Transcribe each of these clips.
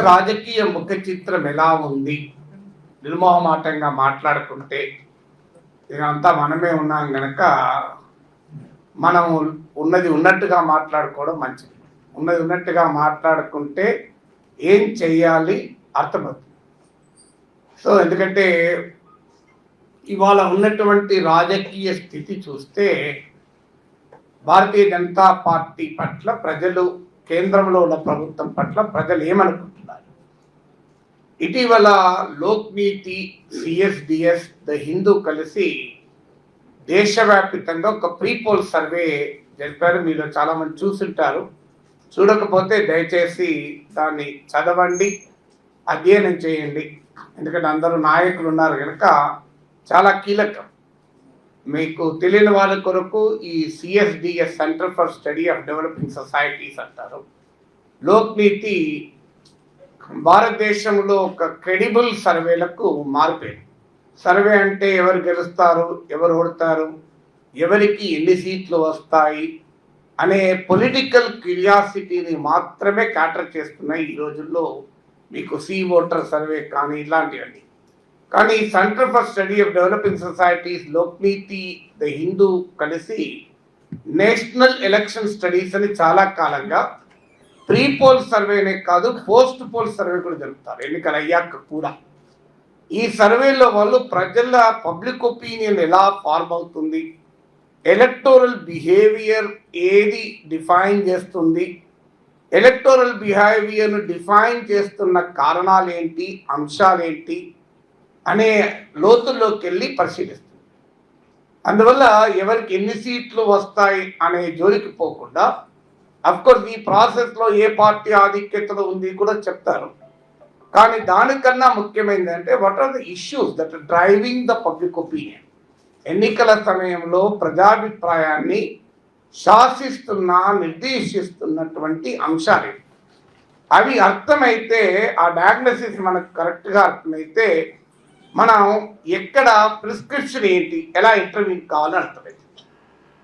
రాజకీయ ముఖ చిత్రం ఎలా ఉంది నిర్మోహమాటంగా మాట్లాడుకుంటే ఇదంతా మనమే ఉన్నాం గనక మనం ఉన్నది ఉన్నట్టుగా మాట్లాడుకోవడం మంచిది. ఉన్నది ఉన్నట్టుగా మాట్లాడుకుంటే ఏం చెయ్యాలి అర్థమవుతుంది. సో ఎందుకంటే ఇవాళ ఉన్నటువంటి రాజకీయ స్థితి చూస్తే భారతీయ జనతా పార్టీ పట్ల ప్రజలు, కేంద్రంలో ఉన్న ప్రభుత్వం పట్ల ప్రజలు ఏమనుకుంటున్నారు? ఇటీవల లోక్నీతి, సిఎస్డిఎస్, ద హిందూ కలిసి దేశవ్యాప్తంగా ఒక ప్రీపోల్ సర్వే జరిపారు. మీలో చాలా మంది చూసుంటారు. చూడకపోతే దయచేసి దాన్ని చదవండి, అధ్యయనం చేయండి. ఎందుకంటే అందరూ నాయకులు ఉన్నారు కనుక చాలా కీలకం. మీకు తెలియని వాళ్ళ కొరకు ఈ CSDS, centre for study of developing societies అంటారు. లోక్నీతి భారతదేశంలో ఒక క్రెడిబుల్ సర్వేలకు మారిపోయింది. సర్వే అంటే ఎవరు గెలుస్తారు, ఎవరు ఓడతారు, ఎవరికి ఎన్ని సీట్లు వస్తాయి అనే పొలిటికల్ క్యూరియాసిటీని మాత్రమే క్యాటర్ చేస్తున్నాయి ఈ రోజుల్లో. మీకు సి ఓటర్ సర్వే కానీ ఇలాంటివన్నీ. కానీ centre for study of developing societies, Lokniti, the Hindu కలిసి నేషనల్ ఎలక్షన్ స్టడీస్ అని చాలా కాలంగా ప్రీ పోల్ సర్వేనే కాదు, పోస్ట్ పోల్ సర్వే కూడా జరుపుతారు ఎన్నికలు అయ్యాక కూడా. ఈ సర్వేలో వాళ్ళు ప్రజల పబ్లిక్ ఒపీనియన్ ఎలా ఫార్మ్ అవుతుంది, ఎలక్టోరల్ బిహేవియర్ ఏది డిఫైన్ చేస్తుంది, ఎలక్టోరల్ బిహేవియర్ను డిఫైన్ చేస్తున్న కారణాలు ఏంటి, అంశాలేంటి అనే లోతుల్లోకి వెళ్ళి పరిశీలిస్తుంది. అందువల్ల ఎవరికి ఎన్ని సీట్లు వస్తాయి అనే జోలికి పోకుండా, అఫ్కోర్స్ ఈ ప్రాసెస్లో ఏ పార్టీ ఆధిక్యతలో ఉంది కూడా చెప్తారు. కానీ దానికన్నా ముఖ్యమైనది అంటే what are the issues that are driving the public opinion. ఎన్నికల సమయంలో ప్రజాభిప్రాయాన్ని నిర్దేశిస్తున్నటువంటి అంశాలు అవి అర్థమైతే, ఆ డయాగ్నోసిస్ మనకు కరెక్ట్గా అర్థమైతే మనం ఎక్కడ ప్రిస్క్రిప్షన్ ఏంటి, ఎలా ఇంటర్వ్యూ కావాలని అర్థమైంది.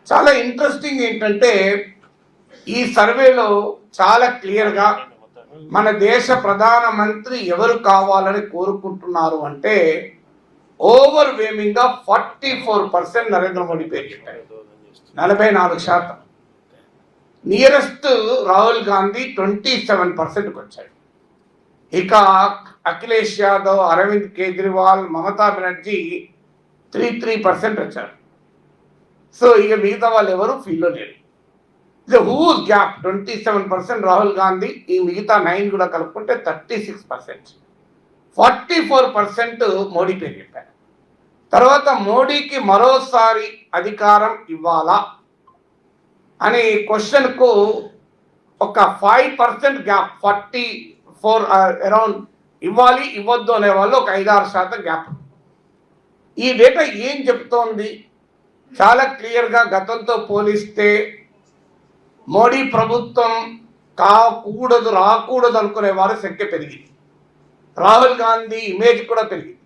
చాలా ఇంట్రెస్టింగ్ ఏంటంటే ఈ సర్వేలో చాలా క్లియర్గా మన దేశ ప్రధానమంత్రి ఎవరు కావాలని కోరుకుంటున్నారు అంటే ఓవర్వేమింగ్గా 44% నరేంద్ర మోడీ పేరు చెప్పారు, 44%. నియరెస్ట్ రాహుల్ గాంధీ 27%కి వచ్చాడు. ఇక అఖిలేష్ యాదవ్, అరవింద్ కేజ్రీవాల్, మమతా బెనర్జీ 3% వచ్చారు. సో ఇక మిగతా వాళ్ళు ఎవరు ఫీల్డ్లో లేరు. ఇది హ్యూజ్ గ్యాప్. 27% రాహుల్ గాంధీ, ఈ మిగతా 9 కూడా కలుపుకుంటే 36%. 44% మోడీ పేరు చెప్పారు. తర్వాత మోడీకి మరోసారి అధికారం ఇవ్వాలా అనే క్వశ్చన్కు ఒక 5% గ్యాప్, 44 అరౌండ్ ఇవ్వాలి ఇవ్వద్దు అనే వాళ్ళు ఒక 5-6% గ్యాప్. ఈ డేటా ఏం చెప్తోంది? చాలా క్లియర్గా గతంతో పోలిస్తే మోడీ ప్రభుత్వం రాకూడదు అనుకునే వారి సంఖ్య పెరిగింది. రాహుల్ గాంధీ ఇమేజ్ కూడా పెరిగింది.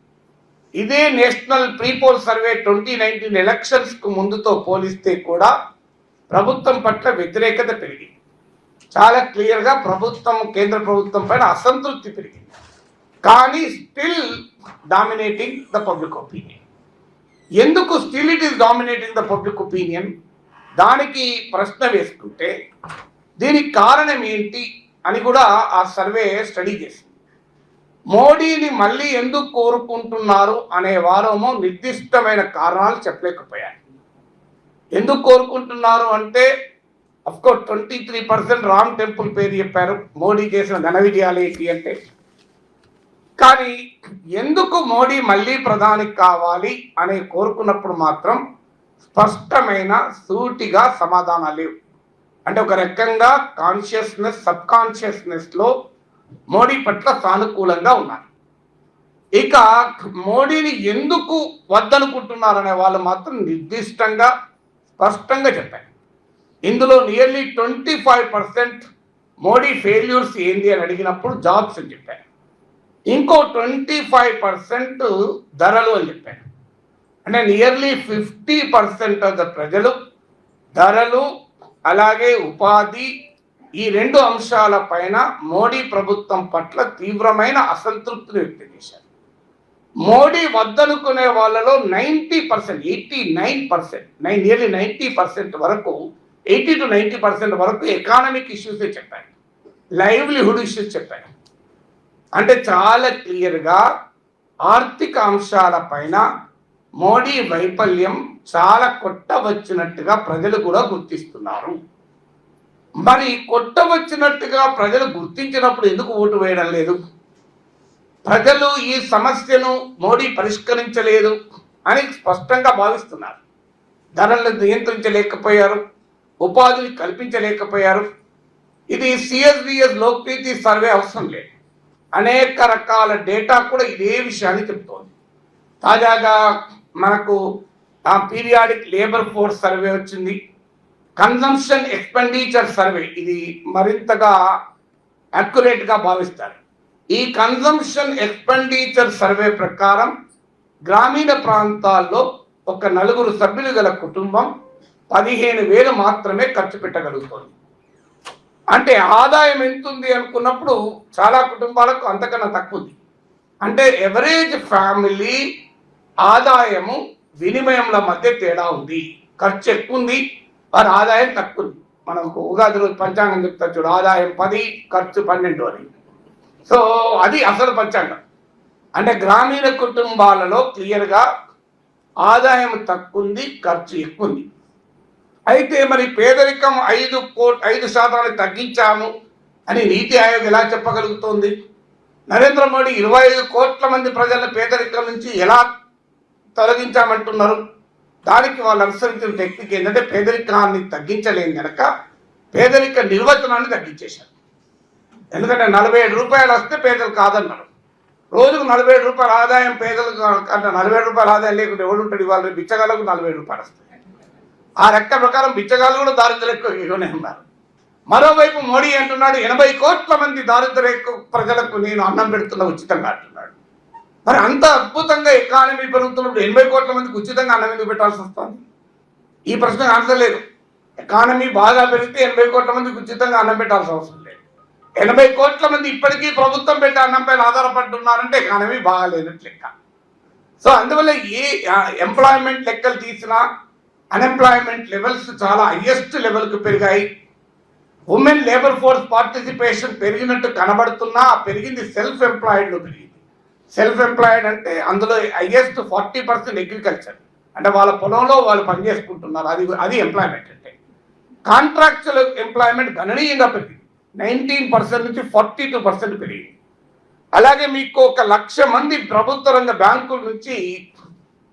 ఇదే నేషనల్ ప్రీపోల్ సర్వే 2019 ఎలక్షన్స్కు ముందుతో పోలిస్తే కూడా ప్రభుత్వం పట్ల వ్యతిరేకత పెరిగింది. చాలా క్లియర్గా కేంద్ర ప్రభుత్వం పైన అసంతృప్తి పెరిగింది. కానీ still dominating the public opinion. ఎందుకు still it is dominating the public opinion? దానికి ప్రశ్న వేసుకుంటే దీనికి కారణం ఏంటి అని కూడా ఆ సర్వే స్టడీ చేసింది. మోడీని మళ్ళీ ఎందుకు కోరుకుంటున్నారు అనే వారేమో నిర్దిష్టమైన కారణాలు చెప్పలేకపోయారు. ఎందుకు కోరుకుంటున్నారు అంటే అఫ్కోర్స్ 23% రామ్ టెంపుల్ పేరు చెప్పారు, మోడీ చేసిన ఘన విజయాలు ఏంటి అంటే. కానీ ఎందుకు మోడీ మళ్ళీ ప్రధాని కావాలి అని కోరుకున్నప్పుడు మాత్రం స్పష్టమైన సూటిగా సమాధానాలు లేవు. అంటే ఒక రకంగా కాన్షియస్నెస్, సబ్ కాన్షియస్నెస్లో మోడీ పట్ల సానుకూలంగా ఉన్నారు. ఇక మోడీని ఎందుకు వద్దనుకుంటున్నారనే వాళ్ళు మాత్రం నిర్దిష్టంగా స్పష్టంగా చెప్పారు. ఇందులో నియర్లీ 25% మోడీ ఫెయిల్యూర్స్ ఏంది అని అడిగినప్పుడు జాబ్స్ అని చెప్పారు. ఇంకో 25% ధరలు అని చెప్పారు. అంటే నియర్లీ 50% ఆఫ్ ద ప్రజలు ధరలు, అలాగే ఉపాధి, ఈ రెండు అంశాల పైన మోడీ ప్రభుత్వం పట్ల తీవ్రమైన అసంతృప్తిని వ్యక్తం చేశారు. మోడీ వద్దనుకునే వాళ్ళలో 90%, 89%, నియర్లీ 90% వరకు, 80 to 90% వరకు ఎకానమిక్ ఇష్యూసే చెప్పారు, లైవ్లీహుడ్ ఇష్యూస్ చెప్పారు. అంటే చాలా క్లియర్గా ఆర్థిక అంశాల పైన మోడీ వైఫల్యం చాలా కొట్టవచ్చినట్టుగా ప్రజలు కూడా గుర్తిస్తున్నారు. మరి కొట్టవచ్చినట్టుగా ప్రజలు గుర్తించినప్పుడు ఎందుకు ఓటు వేయడం లేదు? ప్రజలు ఈ సమస్యను మోడీ పరిష్కరించలేదు అని స్పష్టంగా భావిస్తున్నారు. ధరలను నియంత్రించలేకపోయారు, ఉపాధిని కల్పించలేకపోయారు. ఇది సిఎస్బిఎస్ లోక్ప్రీతి సర్వే అవసరం లేదు, అనేక రకాల డేటా కూడా ఇదే విషయాన్ని చెప్తోంది. తాజాగా మనకు పీరియాడిక్ లేబర్ ఫోర్స్ సర్వే వచ్చింది, కన్జంప్షన్ ఎక్స్పెండిచర్ సర్వే, ఇది మరింతగా అక్యురేట్గా భావిస్తారు. ఈ కన్జంప్షన్ ఎక్స్పెండిచర్ సర్వే ప్రకారం గ్రామీణ ప్రాంతాల్లో ఒక 4 సభ్యులు గల కుటుంబం 15,000 మాత్రమే ఖర్చు పెట్టగలుగుతుంది. అంటే ఆదాయం ఎంతుంది అనుకున్నప్పుడు చాలా కుటుంబాలకు అంతకన్నా తక్కువ ఉంది. అంటే ఎవరేజ్ ఫ్యామిలీ ఆదాయము వినిమయంల మధ్య తేడా ఉంది. ఖర్చు ఎక్కువ ఉంది, వారి ఆదాయం తక్కువ ఉంది. మనకు ఉగాది రోజు పంచాంగం చెప్తా చూడు, ఆదాయం 10, ఖర్చు 12 అని. సో అది అసలు పంచాంగం. అంటే గ్రామీణ కుటుంబాలలో క్లియర్గా ఆదాయం తక్కువ ఉంది, ఖర్చు ఎక్కువ ఉంది. అయితే మరి పేదరికం 5% తగ్గించాము అని నీతి ఆయోగ్ ఎలా చెప్పగలుగుతోంది? నరేంద్ర మోడీ 25 కోట్ల మంది ప్రజల పేదరికం నుంచి ఎలా తొలగించామంటున్నారు? దానికి వాళ్ళు అనుసరించిన టెక్నిక్ ఏంటంటే పేదరికాన్ని తగ్గించలేని కనుక పేదరిక నిర్వచనాన్ని తగ్గించేశారు. ఎందుకంటే 47 రూపాయలు వస్తే పేదలు కాదన్నారు. రోజుకు 47 రూపాయల ఆదాయం పేదలు అంటే 47 రూపాయల ఆదాయం లేకుంటే ఎవడు ఉంటాడు? ఇవాళ బిచ్చగాళ్ళకు 47 రూపాయలు వస్తాయి. ఆ లెక్క ప్రకారం బిచ్చగాళ్ళు కూడా దారిద్ర్య ఎక్కువనే ఉన్నారు. మరోవైపు మోడీ అంటున్నాడు 80 కోట్ల మంది దారిద్ర్య ప్రజలకు నేను అన్నం పెడుతున్నా ఉచితంగా అంటున్నాడు. మరి అంత అద్భుతంగా ఎకానమీ పెరుగుతున్నప్పుడు 80 కోట్ల మందికి ఉచితంగా అన్నం ఎందుకు పెట్టాల్సి వస్తుంది? ఈ ప్రశ్నకు ఆన్సర్ లేదు. ఎకానమీ బాగా పెరిగితే 80 కోట్ల మందికి ఉచితంగా అన్నం పెట్టాల్సిన అవసరం లేదు. 80 కోట్ల మంది ఇప్పటికీ ప్రభుత్వం పెట్టే అన్నం పైన ఆధారపడుతున్నారంటే ఎకానమీ బాగాలేనట్టు లెక్క. సో అందువల్ల ఏ ఎంప్లాయ్మెంట్ లెక్కలు తీసినా అన్ఎంప్లాయ్మెంట్ లెవెల్స్ చాలా హైయెస్ట్ లెవెల్కి పెరిగాయి. ఉమెన్ లేబర్ ఫోర్స్ పార్టిసిపేషన్ పెరిగినట్టు కనబడుతున్నా పెరిగింది సెల్ఫ్ ఎంప్లాయిడ్లో పెరిగింది. సెల్ఫ్ ఎంప్లాయిడ్ అంటే అందులో హైయెస్ట్ 40% అగ్రికల్చర్, అంటే వాళ్ళ పొలంలో వాళ్ళు పనిచేసుకుంటున్నారు. అది ఎంప్లాయ్మెంట్. అంటే కాంట్రాక్చువల్ ఎంప్లాయ్మెంట్ గణనీయంగా పెరిగింది, 19% నుంచి 42% పెరిగింది. అలాగే మీకు 1,00,000 మంది ప్రభుత్వ రంగ బ్యాంకుల నుంచి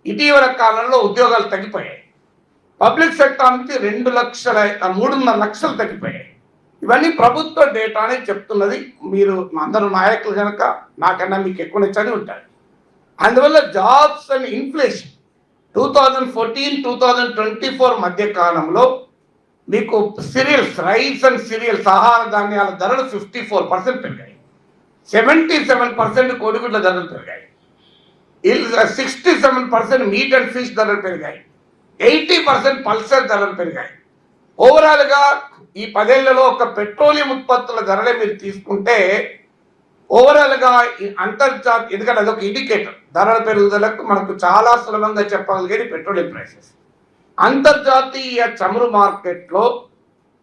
ఇటీవల కాలంలో ఉద్యోగాలు తగ్గిపోయాయి. పబ్లిక్ సెక్టార్ నుంచి 3.5 లక్షలు తగ్గిపోయాయి. ఇవన్నీ ప్రభుత్వ డేటానే చెప్తున్నది. మీరు అందరూ నాయకులు కనుక నాకన్నా మీకు ఎక్కువ చదివి ఉంటారు. అందువల్ల జాబ్స్ అండ్ ఇన్ఫ్లేషన్ 2014-2024 మధ్య కాలంలో మీకు సిరియల్స్, రైస్ అండ్ సిరియల్స్, ఆహార ధాన్యాల ధరలు 54% పెరిగాయి. 77% కోడిగుడ్ల ధరలు పెరిగాయి. 67% మీట్ అండ్ ఫిష్ ధరలు పెరిగాయి. 80% పల్సర్ ధరలు పెరిగాయి. ఓవరాల్గా ఈ 10 ఏళ్లలో ఒక పెట్రోలియం ఉత్పత్తుల ధరలే మీరు తీసుకుంటే ఓవరాల్గా అంతర్జాతీయ, ఎందుకంటే అదొక ఇండికేటర్ ధరల పెరుగుదలకు మనకు చాలా సులభంగా చెప్పగలిగేది పెట్రోలియం ప్రైసెస్. అంతర్జాతీయ చమురు మార్కెట్లో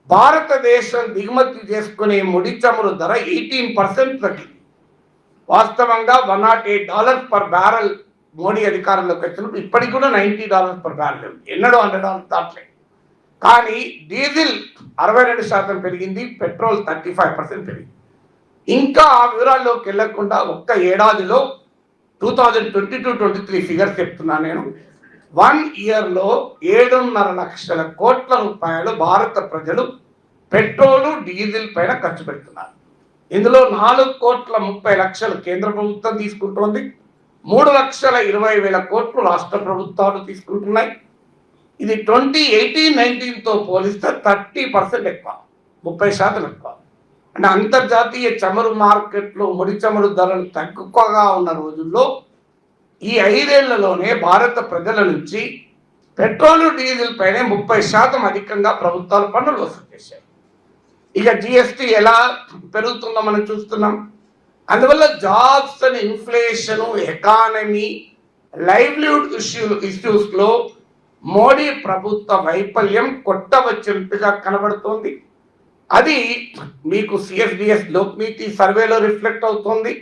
భారతదేశం దిగుమతి చేసుకునే ముడి చమురు ధర 18% తగ్గింది. వాస్తవంగా $108 పర్ బ్యారెల్ మోడీ అధికారంలోకి వచ్చినప్పుడు ఇప్పటికి కూడా $90 పర్ బ్యారెల్, ఎన్నడూ $100 దాటలేదు. కానీ డీజిల్ 62% పెరిగింది, పెట్రోల్ 35% పెరిగింది. ఇంకా ఆ వివరాల్లోకి వెళ్లకుండా ఒక్క ఏడాదిలో 2022-23 ఫిగర్స్ చెప్తున్నాను నేను. 1 ఇయర్లో 7.5 లక్షల కోట్ల రూపాయలు భారత ప్రజలు పెట్రోలు డీజిల్ పైన ఖర్చు పెడుతున్నారు. ఇందులో 4,30,00,000 కేంద్ర ప్రభుత్వం తీసుకుంటోంది, 3,20,000 కోట్లు రాష్ట్ర ప్రభుత్వాలు తీసుకుంటున్నాయి. ఇది 2018-19తో పోలిస్తే 30% ఎక్కువ, 30% ఎక్కువ. అంటే అంతర్జాతీయ చమురు మార్కెట్లో ముడి చమురు ధరలు తక్కువగా ఉన్న రోజుల్లో ఈ 5 ఏళ్లలోనే భారత ప్రజల నుంచి పెట్రోలు డీజిల్ పైనే 30% అధికంగా ప్రభుత్వాలు పన్నులు వసూలు చేశాయి. ఇక జిఎస్టి ఎలా పెరుగుతుందో మనం చూస్తున్నాం. అందువల్ల jobs and inflation, economy, livelihood issues లో మోడీ ప్రభుత్వ వైఫల్యం కొట్టవచ్చినట్టుగా కనబడుతోంది. అది మీకు సిఎస్డిఎస్ లోక్నీతి సర్వేలో రిఫ్లెక్ట్ అవుతుంది,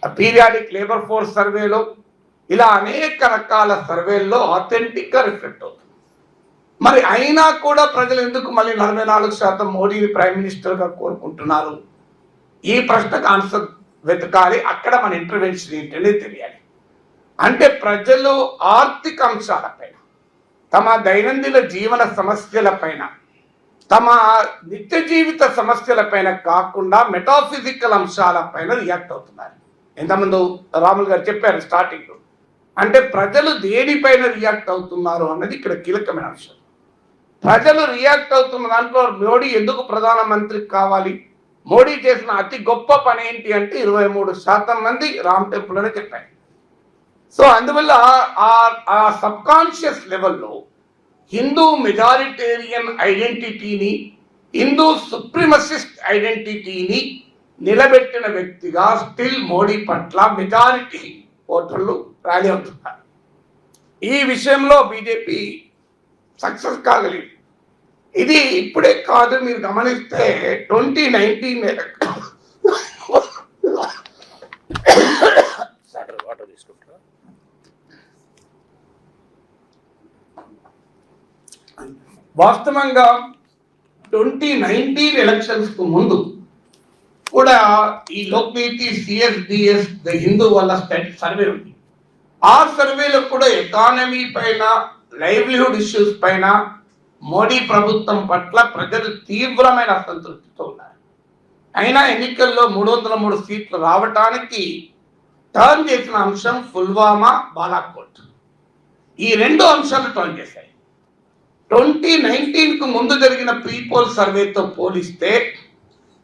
పీరియాడిక్ లేబర్ ఫోర్స్ సర్వేలో, ఇలా అనేక రకాల సర్వేల్లో ఆథెంటిక్ గా రిఫ్లెక్ట్ అవుతుంది. మరి అయినా కూడా ప్రజలు ఎందుకు మళ్ళీ 44% మోడీని ప్రైమ్ మినిస్టర్ గా కోరుకుంటున్నారు? ఈ ప్రశ్నకు ఆన్సర్ వెతకాలి. అక్కడ మన ఇంటర్వెన్షన్ ఏంటనే తెలియాలి. అంటే ప్రజలు ఆర్థిక అంశాలపైన, తమ దైనందిన జీవన సమస్యలపైన, తమ నిత్య జీవిత సమస్యలపైన కాకుండా మెటాఫిజికల్ అంశాలపైన రియాక్ట్ అవుతున్నారు. ఎంతమంది రాములు గారు చెప్పారు స్టార్టింగ్ లో. అంటే ప్రజలు దేనిపైన రియాక్ట్ అవుతున్నారు అన్నది ఇక్కడ కీలకమైన అంశం. ప్రజలు రియాక్ట్ అవుతున్న దాంట్లో మోడీ ఎందుకు ప్రధానమంత్రి కావాలి, మోడీ చేసిన అతి గొప్ప పని ఏంటి అంటే 23% మంది రామ్ టెంపుల్ అని చెప్పారు. సో అందువల్ల ఆ సబ్ కాన్షియస్ లెవెల్లో హిందూ మెజారిటేరియన్ ఐడెంటిటీని, హిందూ సుప్రీమసిస్ట్ ఐడెంటిటీని నిలబెట్టిన వ్యక్తిగా స్టిల్ మోడీ పట్ల మెజారిటీ ఓటర్లు ర్యాలీ అవుతున్నారు. ఈ విషయంలో బీజేపీ సక్సెస్ కాగలిగింది. ఇది ఇప్పుడే కాదు, మీరు గమనిస్తే 2019 వాస్తవంగా 2019 ఎలక్షన్స్ కు ముందు కూడా ఈ లోక్నీతి సిఎస్డిఎస్ హిందూ వల్ల సర్వే ఉంది. ఆ సర్వేలో కూడా ఎకానమీ పైన, లైవ్లీహుడ్ ఇష్యూస్ పైన మోడీ ప్రభుత్వం పట్ల ప్రజలు తీవ్రమైన అసంతృప్తితో ఉన్నారు. అయినా ఎన్నికల్లో 303 సీట్లు రావటానికి టర్న్ చేసిన అంశం పుల్వామా, బాలాకోట్. ఈ రెండు అంశాలు టర్న్ చేశాయి. 2019 కు ముందు జరిగిన ప్రీపోల్ సర్వేతో పోలిస్తే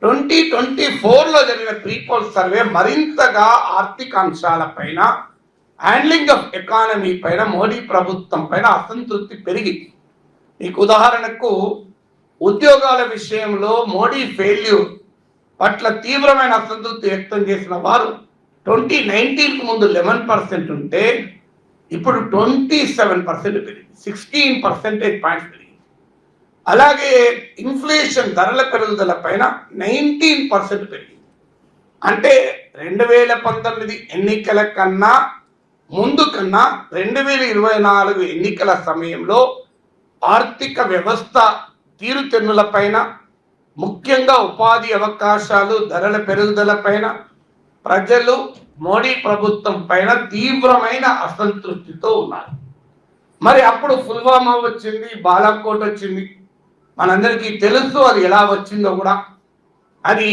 2024లో జరిగిన ప్రీపోల్ సర్వే మరింతగా ఆర్థిక అంశాలపైన, హ్యాండ్లింగ్ ఆఫ్ ఎకానమీ పైన, మోడీ ప్రభుత్వం పైన అసంతృప్తి పెరిగింది. మీకు ఉదాహరణకు ఉద్యోగాల విషయంలో మోడీ ఫెయిల్యూర్ పట్ల తీవ్రమైన అసంతృప్తి వ్యక్తం చేసిన వారు 2019 కు ముందు 11% ఉంటే ఇప్పుడు 27% పెరిగింది, 16 percentage points పెరిగింది. అలాగే ఇన్ఫ్లేషన్, ధరల పెరుగుదల పైన 19% పెరిగింది. అంటే 2019 ఎన్నికల కన్నా ముందు కన్నా 2024 ఎన్నికల సమయంలో ఆర్థిక వ్యవస్థ తీరుతెన్నుల పైన, ముఖ్యంగా ఉపాధి అవకాశాలు, ధరల పెరుగుదల పైన ప్రజలు మోడీ ప్రభుత్వం పైన తీవ్రమైన అసంతృప్తితో ఉన్నారు. మరి అప్పుడు పుల్వామా వచ్చింది, బాలాకోట్ వచ్చింది. మనందరికీ తెలుసు అది ఎలా వచ్చిందో కూడా. అది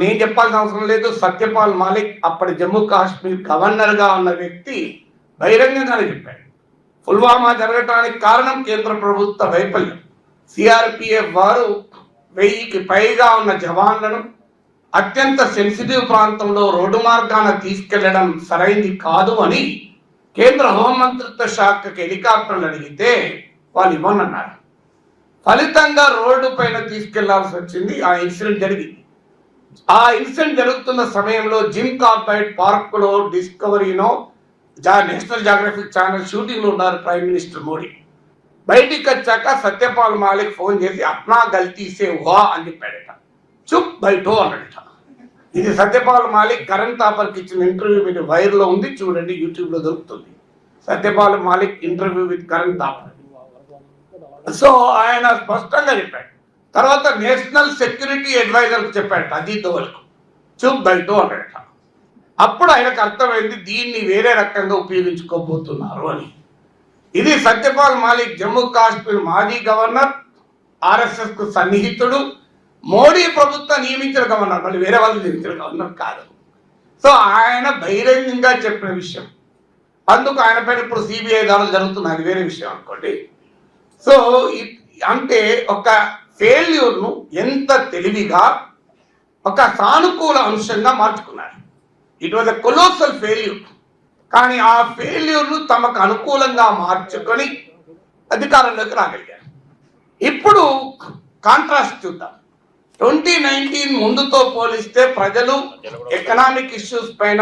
నేను చెప్పాల్సిన అవసరం లేదు. సత్యపాల్ మాలిక్ అప్పటి జమ్మూ కాశ్మీర్ గవర్నర్గా ఉన్న వ్యక్తి బహిరంగంగానే చెప్పాడు, పుల్వామా జరగటానికి కారణం కేంద్ర ప్రభుత్వ వైఫల్యం. సిఆర్పిఎఫ్ వారు 1000కి పైగా ఉన్న జవాన్లను అత్యంత సెన్సిటివ్ ప్రాంతంలో రోడ్డు మార్గాన తీసుకెళ్లడం సరైంది కాదు అని కేంద్ర హోంమంత్రిత్వ శాఖకి హెలికాప్టర్లు అడిగితే వాళ్ళు ఇవ్వనన్నారు. ఫలితంగా రోడ్డు పైన తీసుకెళ్లాల్సి వచ్చింది. ఆ ఇన్సిడెంట్ జరిగింది. ఆ ఇన్సిడెంట్ జరుగుతున్న సమయంలో జిమ్ కార్బైట్ పార్క్ లో డిస్కవరీనో నేషనల్ జాగ్రఫిక్ ఛానల్ షూటింగ్ లో ఉన్నారు ప్రైమ్ మినిస్టర్ మోడీ. బయటికి వచ్చాక సత్యపాల్ మాలిక్ ఫోన్ చేసి అప్నా గల్తీ సే హువా అని చెప్పాడట. చుప్ బయటో అన్నట. ఇది సత్యపాల్ మాలిక్ కరణ్ థాపర్కి ఇచ్చిన ఇంటర్వ్యూ, మీరు వైర్ లో ఉంది చూడండి, యూట్యూబ్ లో దొరుకుతుంది. Satyapal Malik interview with Karan Thapar. So ఆయన స్పష్టంగా చెప్పాడు. తర్వాత నేషనల్ సెక్యూరిటీ అడ్వైజర్ చెప్పాడు అజిత్ దోవల్కు, చుప్ బయటో అన్నట. అప్పుడు ఆయనకు అర్థమైంది దీన్ని వేరే రకంగా ఉపయోగించుకోబోతున్నారు అని. ఇది సత్యపాల్ మాలిక్ జమ్మూ కాశ్మీర్ మాజీ గవర్నర్, ఆర్ఎస్ఎస్ కు సన్నిహితుడు, మోడీ ప్రభుత్వం నియమించిన గవర్నర్, మళ్ళీ వేరే వాళ్ళు నియమించిన గవర్నర్ కాదు. సో ఆయన బహిరంగంగా చెప్పిన విషయం. అందుకు ఆయన పైన ఇప్పుడు సిబిఐ దాడులు జరుగుతున్నాయి, అది వేరే విషయం అనుకోండి. సో అంటే ఒక ఫెయిల్యూర్ను ఎంత తెలివిగా ఒక సానుకూల అంశంగా మార్చుకున్నారు. It was a colossal failure. కానీ ఆ ఫెయిల్యూర్ను తమకు అనుకూలంగా మార్చుకొని అధికారంలోకి రాగలిగారు. ఇప్పుడు కాంట్రాస్ట్ చూద్దాం. 2019 ముందుతో పోలిస్తే ప్రజలు ఎకనామిక్ ఇష్యూస్ పైన,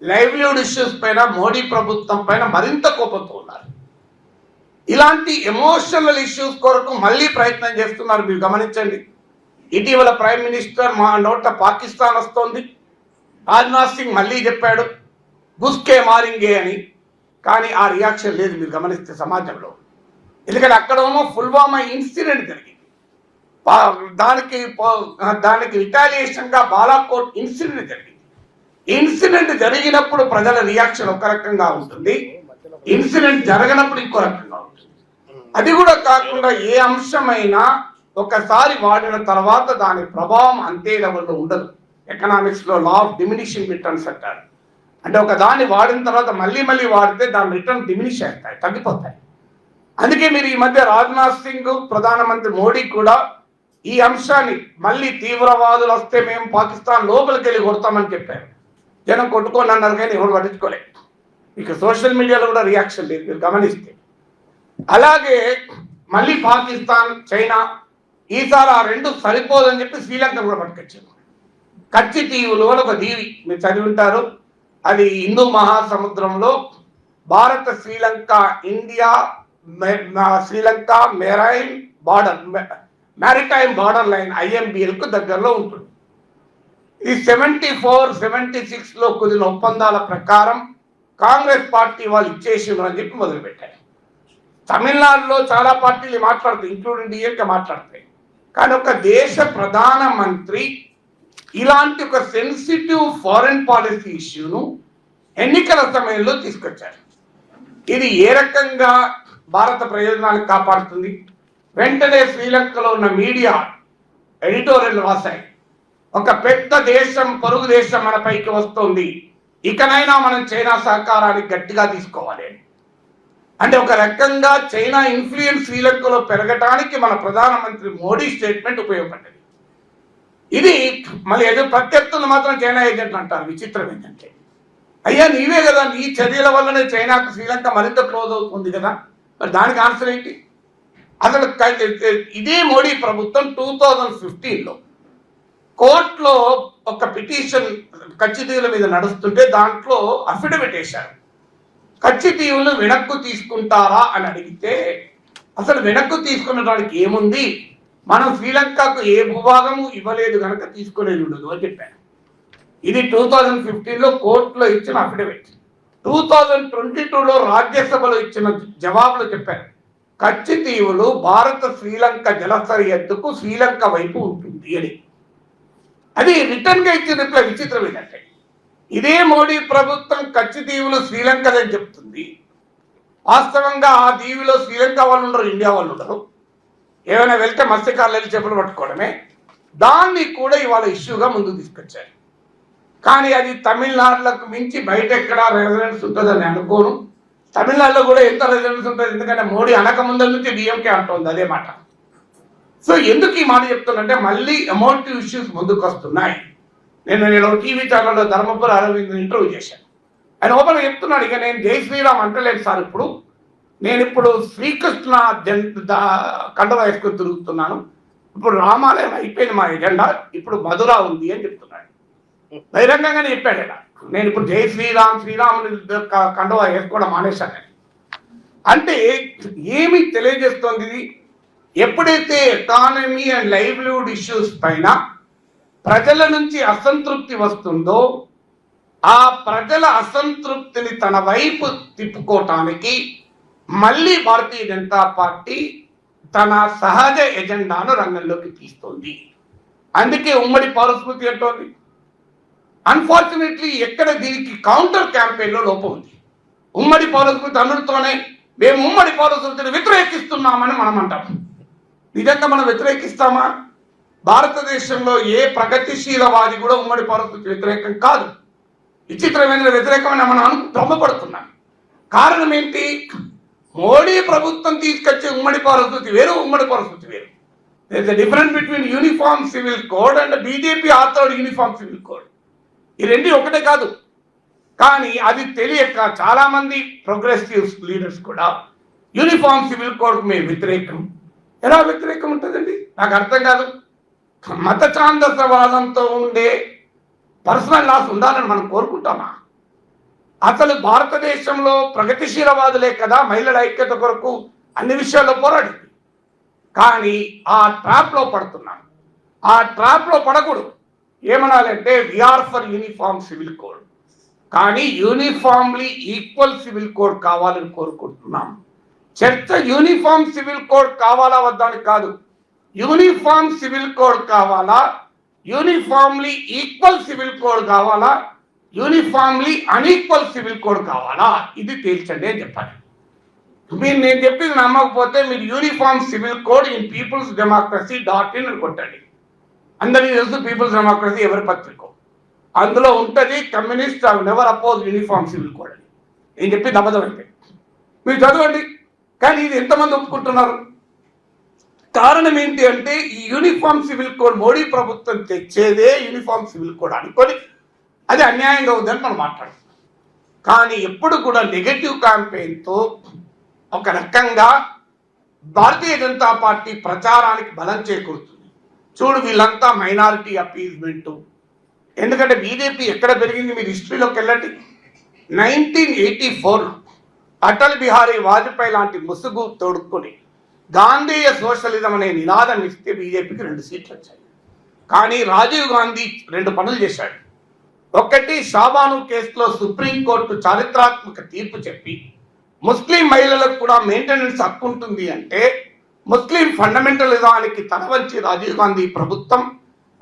లైవ్లీహుడ్ ఇష్యూస్ పైన, మోడీ ప్రభుత్వం పైన మరింత కోపంతో ఉన్నారు. ఇలాంటి ఎమోషనల్ ఇష్యూస్ కొరకు మళ్ళీ ప్రయత్నం చేస్తున్నారు. మీరు గమనించండి, ఇటీవల ప్రైమ్ మినిస్టర్ మా నోట పాకిస్తాన్ వస్తోంది, రాజ్నాథ్ సింగ్ మళ్ళీ చెప్పాడు గుస్కే మారింగే అని, కానీ ఆ రియాక్షన్ లేదు మీరు గమనిస్తే సమాజంలో. ఎందుకంటే అక్కడేమో పుల్వామా ఇన్సిడెంట్ జరిగింది, దానికి రిటాలియేషన్గా బాలాకోట్ ఇన్సిడెంట్ జరిగింది. ఇన్సిడెంట్ జరిగినప్పుడు ప్రజల రియాక్షన్ ఒక రకంగా ఉంటుంది, ఇన్సిడెంట్ జరగనప్పుడు ఇంకో రకంగా ఉంటుంది. అది కూడా కాకుండా ఏ అంశమైనా ఒకసారి వాడిన తర్వాత దాని ప్రభావం అంతే లెవెల్లో ఉండదు. ఎకనామిక్స్లో లా ఆఫ్ డిమినిషింగ్ రిటర్న్స్ అంటారు. అంటే ఒక దాన్ని వాడిన తర్వాత మళ్ళీ వాడితే దాని రిటర్న్ డిమినిష్ అవుతాయి, తగ్గిపోతాయి. అందుకే మీరు ఈ మధ్య రాజ్నాథ్ సింగ్, ప్రధానమంత్రి మోడీ కూడా ఈ అంశాన్ని మళ్ళీ తీవ్రవాదులు వస్తే మేము పాకిస్తాన్ లోపలికి వెళ్ళి కొడతామని చెప్పారు. జనం కొట్టుకోని అన్నారు కానీ ఎవరు పట్టించుకోలేదు. ఇక సోషల్ మీడియాలో కూడా రియాక్షన్ లేదు మీరు గమనిస్తే. అలాగే మళ్ళీ పాకిస్తాన్, చైనా ఈసారి ఆ రెండు సరిపోదని చెప్పి శ్రీలంక కూడా పట్టుకొచ్చారు. కచ్చి దీవులు అని ఒక దీవి మీరు చదివి ఉంటారు. అది హిందూ మహాసముద్రంలో భారత Sri Lanka, India Sri Lanka maritime border line IMBLకు దగ్గరలో ఉంటుంది. ఈ 74-76లో కుదిరిన ఒప్పందాల ప్రకారం కాంగ్రెస్ పార్టీ వాళ్ళు ఇచ్చేసిండ్రు అని చెప్పి మొదలుపెట్టారు. తమిళనాడులో చాలా పార్టీలు మాట్లాడుతాయి, ఇంక్లూడింగ్ DMK మాట్లాడతాయి. కానీ ఒక దేశ ప్రధానమంత్రి ఇలాంటి ఒక సెన్సిటివ్ ఫారెన్ పాలసీ ఇష్యూను ఎన్నికల సమయంలో తీసుకొచ్చారు. ఇది ఏ రకంగా భారత ప్రయోజనాలకు కాపాడుతుంది? వెంటనే శ్రీలంకలో ఉన్న మీడియా ఎడిటోరియల్ రాశాయి, ఒక పెద్ద దేశం, పొరుగు దేశం మన పైకి వస్తుంది, ఇకనైనా మనం చైనా సహకారాన్ని గట్టిగా తీసుకోవాలి. అంటే ఒక రకంగా చైనా ఇన్ఫ్లుయెన్స్ శ్రీలంకలో పెరగడానికి మన ప్రధానమంత్రి మోడీ స్టేట్మెంట్ ఉపయోగపడ్డది. ఇది మళ్ళీ ఏదో ప్రత్యర్థులు మాత్రం చైనా ఏజెంట్లు అంటారు. విచిత్రం ఏంటంటే, అయ్యా నీవే కదా, నీ చర్యల వల్లనే చైనాకు శ్రీలంక మరింత క్లోజ్ అవుతుంది కదా, మరి దానికి ఆన్సర్ ఏంటి? అసలు ఇదే మోడీ ప్రభుత్వం 2015లో కోర్టులో ఒక పిటిషన్ కచ్చి దీవుల మీద నడుస్తుంటే దాంట్లో అఫిడవిట్ వేశారు. కచ్చి దీవులు వెనక్కు తీసుకుంటారా అని అడిగితే, అసలు వెనక్కు తీసుకునడానికి ఏముంది, మనం శ్రీలంకకు ఏ భూభాగము ఇవ్వలేదు కనుక తీసుకునేది ఉండదు అని చెప్పారు. ఇది 2015లో కోర్టులో ఇచ్చిన అఫిడవిట్. 2022లో రాజ్యసభలో ఇచ్చిన జవాబులు చెప్పారు, కచ్చి దీవులు భారత శ్రీలంక జల సరిహద్దుకు శ్రీలంక వైపు ఉంటుంది అని. అది రిటర్న్ గా ఇచ్చిన రిప్లై. విచిత్రం ఏంటంటే, ఇదే మోడీ ప్రభుత్వం కచ్చి దీవులు శ్రీలంకదని చెప్తుంది. వాస్తవంగా ఆ దీవిలో శ్రీలంక వాళ్ళు ఉండరు, ఇండియా వాళ్ళు ఉండరు. ఏమైనా వెళ్తే మత్స్యకారులు వెళ్ళి చేపలు పట్టుకోవడమే. దాన్ని కూడా ఇవాళ ఇష్యూగా ముందుకు తీసుకొచ్చారు. కానీ అది తమిళనాడులకు మించి బయట ఎక్కడ రెసిడెన్స్ ఉంటుందని అనుకోను. తమిళనాడులో కూడా ఎంత రెసిడెన్స్ ఉంటుంది, ఎందుకంటే మోడీ అనక ముందర నుంచి DMK అంటుంది అదే మాట. సో ఎందుకు ఈ మాట చెప్తున్నంటే, మళ్ళీ ఎమోటివ్ ఇష్యూస్ ముందుకు వస్తున్నాయి. నేను టీవీ ఛానల్లో ధర్మపురి అరవింద్ ఇంటర్వ్యూ చేశాను. ఆయన ఓపెన్ చెప్తున్నాడు, ఇక నేను జై శ్రీరామ్ అంటలేదు సార్, నేను ఇప్పుడు శ్రీకృష్ణ కండవ వేసుకొని తిరుగుతున్నాను, ఇప్పుడు రామాలయం అయిపోయింది మా ఎజెండా, ఇప్పుడు మధుర ఉంది అని చెప్తున్నాడు. బహిరంగంగానే చెప్పాడు ఇలా, నేను ఇప్పుడు జై శ్రీరామ్, శ్రీరాముని కండవ వేసుకోవడం మానేశాను. అంటే ఏమి తెలియజేస్తోంది ఇది? ఎప్పుడైతే ఎకానమీ అండ్ లైవ్లీహుడ్ ఇష్యూస్ పైన ప్రజల నుంచి అసంతృప్తి వస్తుందో, ఆ ప్రజల అసంతృప్తిని తన వైపు తిప్పుకోవటానికి మళ్ళీ భారతీయ జనతా పార్టీ తన సహజ ఎజెండాను రంగంలోకి తీస్తోంది. అందుకే ఉమ్మడి పౌరస్మృతి అంటోంది. అన్ఫార్చునేట్లీ ఎక్కడ దీనికి కౌంటర్ క్యాంపెయిన్లో లోపం ఉంది. ఉమ్మడి పౌరస్మృతి అనుడితోనే మేము ఉమ్మడి పౌరస్మృతిని వ్యతిరేకిస్తున్నామని మనం అంటాం. నిజంగా మనం వ్యతిరేకిస్తామా? భారతదేశంలో ఏ ప్రగతిశీలవాది కూడా ఉమ్మడి పౌరస్మృతి వ్యతిరేకం కాదు. విచిత్రమైన వ్యతిరేకమైన మనం భ్రమపడుతున్నాం. కారణం ఏంటి? మోడీ ప్రభుత్వం తీసుకొచ్చే ఉమ్మడి పౌరస్మృతి వేరు, ఉమ్మడి పౌరస్మృతి వేరు. There is a difference between uniform civil code and BJP authored uniform civil code. ఈ రెండు ఒకటే కాదు. కానీ అది తెలియక చాలా మంది ప్రోగ్రెసివ్ లీడర్స్ కూడా యూనిఫామ్ సివిల్ కోడ్ మేము వ్యతిరేకం. ఎలా వ్యతిరేకం ఉంటుందండి? నాకు అర్థం కాదు. మత ఛాందసవాదంతో ఉండే పర్సనల్ లాస్ ఉండాలని మనం కోరుకుంటామా? అసలు భారతదేశంలో ప్రగతిశీలవాదులే కదా మహిళల ఐక్యత కొరకు అన్ని విషయాల్లో పోరాడింది. కానీ ఆ ట్రాప్లో పడుతున్నాం. ఆ ట్రాప్లో పడకూడదు. ఏమనాలంటే we are for uniform civil code, కానీ యూనిఫామ్లీ ఈక్వల్ సివిల్ కోడ్ కావాలని కోరుకుంటున్నాం. చర్చ యూనిఫామ్ సివిల్ కోడ్ కావాలా వద్దా అని కాదు. యూనిఫామ్ సివిల్ కోడ్ కావాలా, యూనిఫామ్లీ ఈక్వల్ సివిల్ కోడ్ కావాలా, యూనిఫామ్లీ అన్ఈక్వల్ సివిల్ కోడ్ కావాలా, ఇది తేల్చండి అని చెప్పాలి. మీరు నేను చెప్పింది నమ్మకపోతే మీరు uniform civil code in people's democracy .in అని కొట్టండి. అందరికీ తెలుసు పీపుల్స్ డెమోక్రసీ ఎవరి పత్రిక, అందులో ఉంటుంది communist never oppose uniform civil code అని. నేను చెప్పింది అబద్ధం అయితే మీరు చదవండి. కానీ ఇది ఎంతమంది ఒప్పుకుంటున్నారు? కారణం ఏంటి అంటే ఈ యూనిఫామ్ సివిల్ కోడ్ మోడీ ప్రభుత్వం తెచ్చేదే యూనిఫామ్ సివిల్ కోడ్ అనుకొని అది అన్యాయంగా ఉందని మనం మాట్లాడుతున్నాం. కానీ ఎప్పుడు కూడా నెగటివ్ క్యాంపెయిన్తో ఒక రకంగా భారతీయ జనతా పార్టీ ప్రచారానికి బలం చేకూరుతుంది. చూడు వీళ్ళంతా మైనారిటీ అపీజ్మెంటు. ఎందుకంటే బీజేపీ ఎక్కడ పెరిగింది మీరు హిస్టరీలోకి వెళ్ళండి. 1984లో అటల్ బిహారీ వాజ్పేయి లాంటి ముసుగు తోడుకొని గాంధీయ సోషలిజం అనే నినాదం ఇస్తే బీజేపీకి 2 సీట్లు వచ్చాయి. కానీ రాజీవ్ గాంధీ 2 పనులు చేశాడు. ఒకటి, షాబాను కేసులో సుప్రీంకోర్టు చారిత్రాత్మక తీర్పు చెప్పి ముస్లిం మహిళలకు కూడా మెయింటెనెన్స్ హక్కు ఉంటుంది అంటే ముస్లిం ఫండమెంటలిజానికి తలవంచి రాజీవ్ గాంధీ ప్రభుత్వం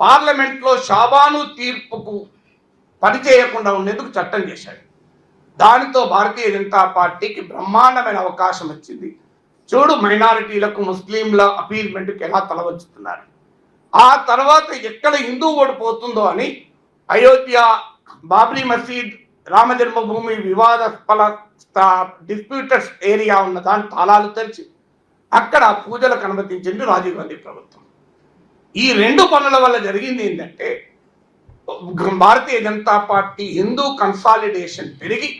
పార్లమెంట్లో షాబాను తీర్పుకు పనిచేయకుండా ఉండేందుకు చట్టం చేశాడు. దానితో భారతీయ జనతా పార్టీకి బ్రహ్మాండమైన అవకాశం వచ్చింది. చూడు మైనారిటీలకు ముస్లింల అపీల్మెంట్కి ఎలా తలవంచుతున్నారు. ఆ తర్వాత ఎక్కడ హిందూ ఓడిపోతుందో అని అయోధ్య, బాబ్రీ మసీద్, రామ జన్మభూమి వివాదాస్పద డిస్ప్యూటెడ్ ఏరియా ఉన్న దాని తాళాలు తెరిచి అక్కడ పూజలకు అనుమతించింది రాజీవ్ గాంధీ ప్రభుత్వం. ఈ 2 పనుల వల్ల జరిగింది ఏంటంటే భారతీయ జనతా పార్టీ హిందూ కన్సాలిడేషన్ పెరిగి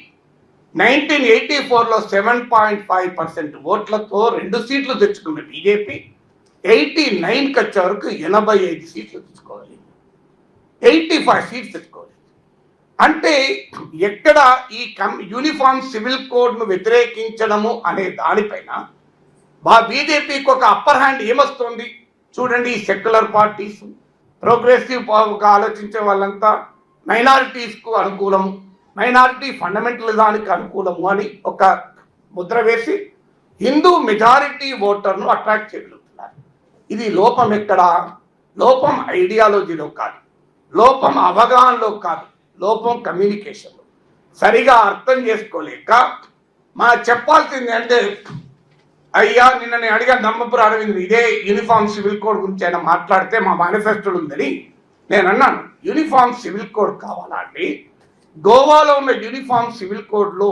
1984లో 7.5% ఓట్లతో 2 సీట్లు తెచ్చుకున్న బీజేపీ 89కి వచ్చే వరకు 85 సీట్లు తెచ్చుకోవాలి, 85 సీట్లు తెచ్చుకోవాలి. అంటే ఎక్కడ ఈ యూనిఫామ్ సివిల్ కోడ్ను వ్యతిరేకించడము అనే దానిపైన బీజేపీకి ఒక అప్పర్ హ్యాండ్ ఏమొస్తుంది చూడండి. ఈ సెక్యులర్ పార్టీస్, ప్రోగ్రెసివ్గా ఆలోచించే వాళ్ళంతా మైనారిటీస్కు అనుకూలము, మైనారిటీ ఫండమెంటలిజానికి అనుకూలము అని ఒక ముద్ర వేసి హిందూ మెజారిటీ ఓటర్ను అట్రాక్ట్ చేయగలుగుతున్నారు. ఇది లోపం ఎక్కడ? లోపం ఐడియాలజీలో కాదు, లోపం అవగాహనలో కాదు, లోపం కమ్యూనికేషన్లో. సరిగా అర్థం చేసుకోలేక మనం చెప్పాల్సింది అంటే, అయ్యా నిన్న నేను అడిగాను ధర్మపురి అరవింద్ ఇదే యూనిఫామ్ సివిల్ కోడ్ గురించి ఆయన మాట్లాడితే మా మేనిఫెస్టోలో ఉందని నేను అన్నాను. యూనిఫామ్ సివిల్ కోడ్ కావాలా అండి? గోవాలో ఉన్న యూనిఫామ్ సివిల్ కోడ్లో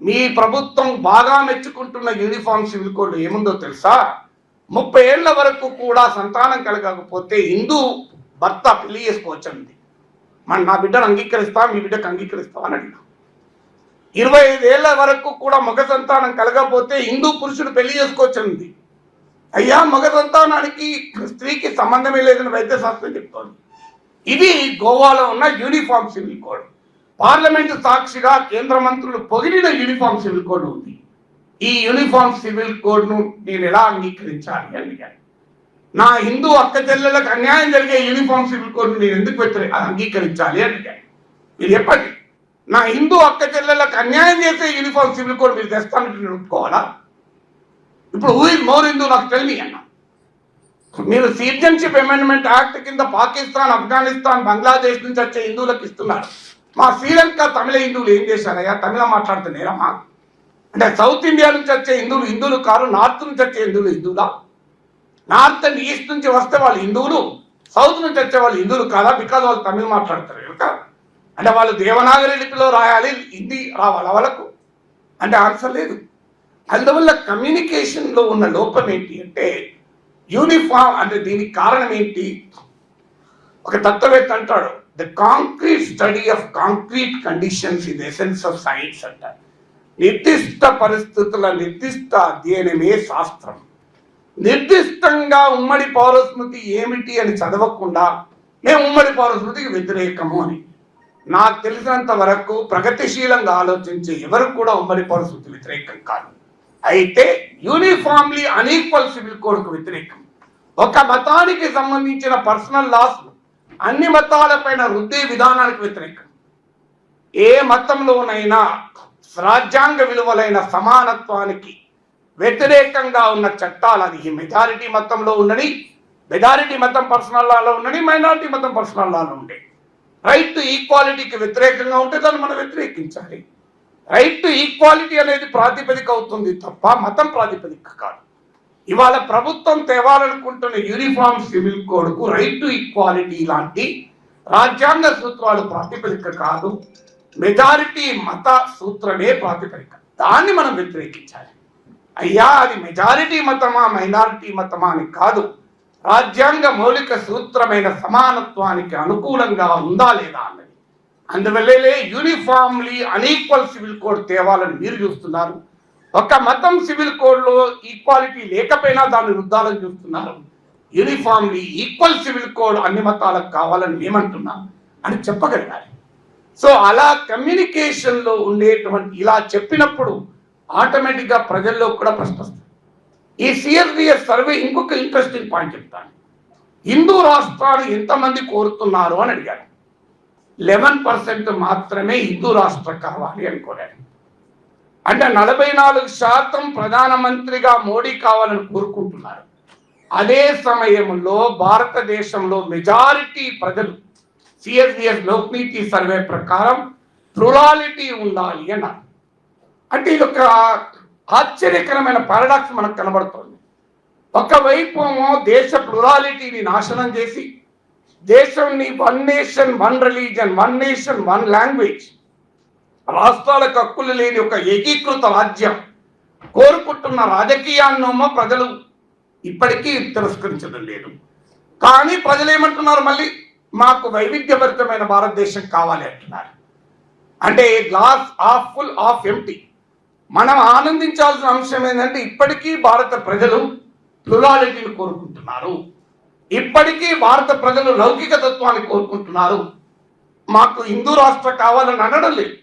మీ ప్రభుత్వం బాగా మెచ్చుకుంటున్న యూనిఫామ్ సివిల్ కోడ్ ఏముందో తెలుసా? 30 ఏళ్ల వరకు కూడా సంతానం కలగకపోతే హిందూ భర్త పెళ్లి చేసుకోవచ్చండి. నా బిడ్డను అంగీకరిస్తా, మీ బిడ్డకు అంగీకరిస్తావా అని అడిగినా. 25 ఏళ్ల వరకు కూడా మగ సంతానం కలగకపోతే హిందూ పురుషుడు పెళ్లి చేసుకోవచ్చండి. అయ్యా మగ సంతానానికి స్త్రీకి సంబంధమే లేదని వైద్యశాస్త్రం చెప్తోంది. ఇది గోవాలో ఉన్న యూనిఫామ్ సివిల్ కోడ్. పార్లమెంటు సాక్షిగా కేంద్ర మంత్రులు పొగిడిన యూనిఫామ్ సివిల్ కోడ్ ఉంది. ఈ యూనిఫామ్ సివిల్ కోడ్ను నేను ఎలా అంగీకరించాలి అని అడిగాను. నా హిందూ అక్క చెల్లెలకు అన్యాయం జరిగే యూనిఫామ్ సివిల్ కోడ్ను నేను ఎందుకు అంగీకరించాలి అని అడిగాను. మీరు చెప్పండి, నా హిందూ అక్క చెల్లెలకు అన్యాయం చేసే యూనిఫామ్ సివిల్ కోడ్ మీరు తెస్తానంటే నేను ఒప్పుకోవాలా? ఇప్పుడు హూ ఇస్ మోర్ హిందూ నాకు తెలియని అన్న. మీరు సిటిజన్షిప్ అమెండ్మెంట్ యాక్ట్ కింద పాకిస్తాన్, ఆఫ్ఘనిస్తాన్, బంగ్లాదేశ్ నుంచి వచ్చే హిందువులకు ఇస్తున్నారు. మా శ్రీలంక తమిళ హిందువులు ఏం చేశారయ్యా? తమిళం మాట్లాడుతున్నారమ్మా అంటే సౌత్ ఇండియా నుంచి వచ్చే హిందువులు కాదు, నార్త్ నుంచి వచ్చే హిందువులా? నార్త్ అండ్ ఈస్ట్ నుంచి వస్తే వాళ్ళు హిందువులు, సౌత్ నుంచి వచ్చే వాళ్ళు హిందువులు కాదా? బికాజ్ వాళ్ళు తమిళ్ మాట్లాడతారు కనుక. అంటే వాళ్ళు దేవనాగరి లిపిలో రాయాలి, హిందీ రావాలా వాళ్ళకు? అంటే ఆన్సర్ లేదు. అందువల్ల కమ్యూనికేషన్లో ఉన్న లోపం ఏంటి అంటే యూనిఫామ్ అంటే దీనికి కారణం ఏంటి? ఒక తత్వవేత్త అంటాడు, the concrete study of concrete conditions in essence of science అంటారు. నిర్దిష్ట పరిస్థితుల నిర్దిష్ట అధ్యయనమే శాస్త్రం. నిర్దిష్టంగా ఉమ్మడి పౌరస్మృతి ఏమిటి అని చదవకుండా మేము ఉమ్మడి పౌరస్మృతికి వ్యతిరేకము అని. నాకు తెలిసినంత వరకు ప్రగతిశీలంగా ఆలోచించే ఎవరు కూడా ఉమ్మడి పౌరస్మృతి వ్యతిరేకం కాదు. అయితే యూనిఫామ్లీ అన్ఈక్వల్ సివిల్ కోడ్కు వ్యతిరేకం. ఒక మతానికి సంబంధించిన పర్సనల్ లాస్ అన్ని మతాలపైన రుద్దే విధానానికి వ్యతిరేకం. ఏ మతంలోనైనా రాజ్యాంగ విలువలైన సమానత్వానికి వ్యతిరేకంగా ఉన్న చట్టాలు, అది ఈ మెజారిటీ మతంలో ఉండని, మెజారిటీ మతం పర్సనల్ లాలో ఉండని, మైనారిటీ మతం పర్సనల్ లాలో ఉండే, రైట్ టు ఈక్వాలిటీకి వ్యతిరేకంగా ఉంటే దాన్ని మనం వ్యతిరేకించాలి. రైట్ టు ఈక్వాలిటీ అనేది ప్రాతిపదిక అవుతుంది తప్ప మతం ప్రాతిపదిక కాదు. ఇవాళ ప్రభుత్వం తేవాలనుకుంటున్న యూనిఫామ్ సివిల్ కోడ్కు రైట్ టు ఈక్వాలిటీ లాంటి రాజ్యాంగ సూత్రాలు ప్రాతిపదిక కాదు, మెజారిటీ మత సూత్రమే ప్రాతిపదిక. దాన్ని మనం వ్యతిరేకించాలి. అయ్యా అది మెజారిటీ మతమా మైనారిటీ మతమా అని కాదు, రాజ్యాంగ మౌలిక సూత్రమైన సమానత్వానికి అనుకూలంగా ఉందా లేదా అన్నది. అందువల్లే యూనిఫామ్లీ అన్ఈక్వల్ సివిల్ కోడ్ తేవాలని మీరు చూస్తున్నారు. ఒక మతం సివిల్ కోడ్లో ఈక్వాలిటీ లేకపోయినా దాన్ని రుద్దాలని చూస్తున్నారు. యూనిఫామ్లీ ఈక్వల్ సివిల్ కోడ్ అన్ని మతాలకు కావాలని మేమంటున్నాం అని చెప్పగలగాలి. సో అలా కమ్యూనికేషన్లో ఉండేటువంటి ఇలా చెప్పినప్పుడు ఆటోమేటిక్గా ప్రజల్లో కూడా ప్రశ్న వస్తుంది. ఈ సిఎస్డిఎస్ సర్వే ఇంకొక ఇంట్రెస్టింగ్ పాయింట్ చెప్తాను. హిందూ రాష్ట్రాలు ఎంతమంది కోరుతున్నారు అని అడిగారు. 11% మాత్రమే హిందూ రాష్ట్రం కావాలి అని కోరారు. అంటే 44% ప్రధానమంత్రిగా మోడీ కావాలని కోరుకుంటున్నారు. అదే సమయంలో భారతదేశంలో మెజారిటీ ప్రజలు సిఎస్డిఎస్ లోక్నీతి సర్వే ప్రకారం ప్లూరాలిటీ ఉండాలి అన్నారు. అంటే ఇది ఒక ఆశ్చర్యకరమైన పారాడాక్స్ మనకు కనబడుతుంది. ఒకవైపు దేశ ప్లూరాలిటీని నాశనం చేసి దేశంని 1 నేషన్ 1 రిలీజన్ 1 నేషన్ 1 లాంగ్వేజ్, రాష్ట్రాలకు హక్కులు లేని ఒక ఏకీకృత రాజ్యం కోరుకుంటున్న రాజకీయాన్నేమో ప్రజలు ఇప్పటికీ తిరస్కరించడం లేదు. కానీ ప్రజలు ఏమంటున్నారు, మళ్ళీ మాకు వైవిధ్యభరితమైన భారతదేశం కావాలి అంటున్నారు. అంటే glass half full half empty. మనం ఆనందించాల్సిన అంశం ఏంటంటే ఇప్పటికీ భారత ప్రజలు ప్లూరాలిటీని కోరుకుంటున్నారు. ఇప్పటికీ భారత ప్రజలు లౌకిక తత్వాన్ని కోరుకుంటున్నారు. మాకు హిందూ రాష్ట్రం కావాలని అనడం లేదు,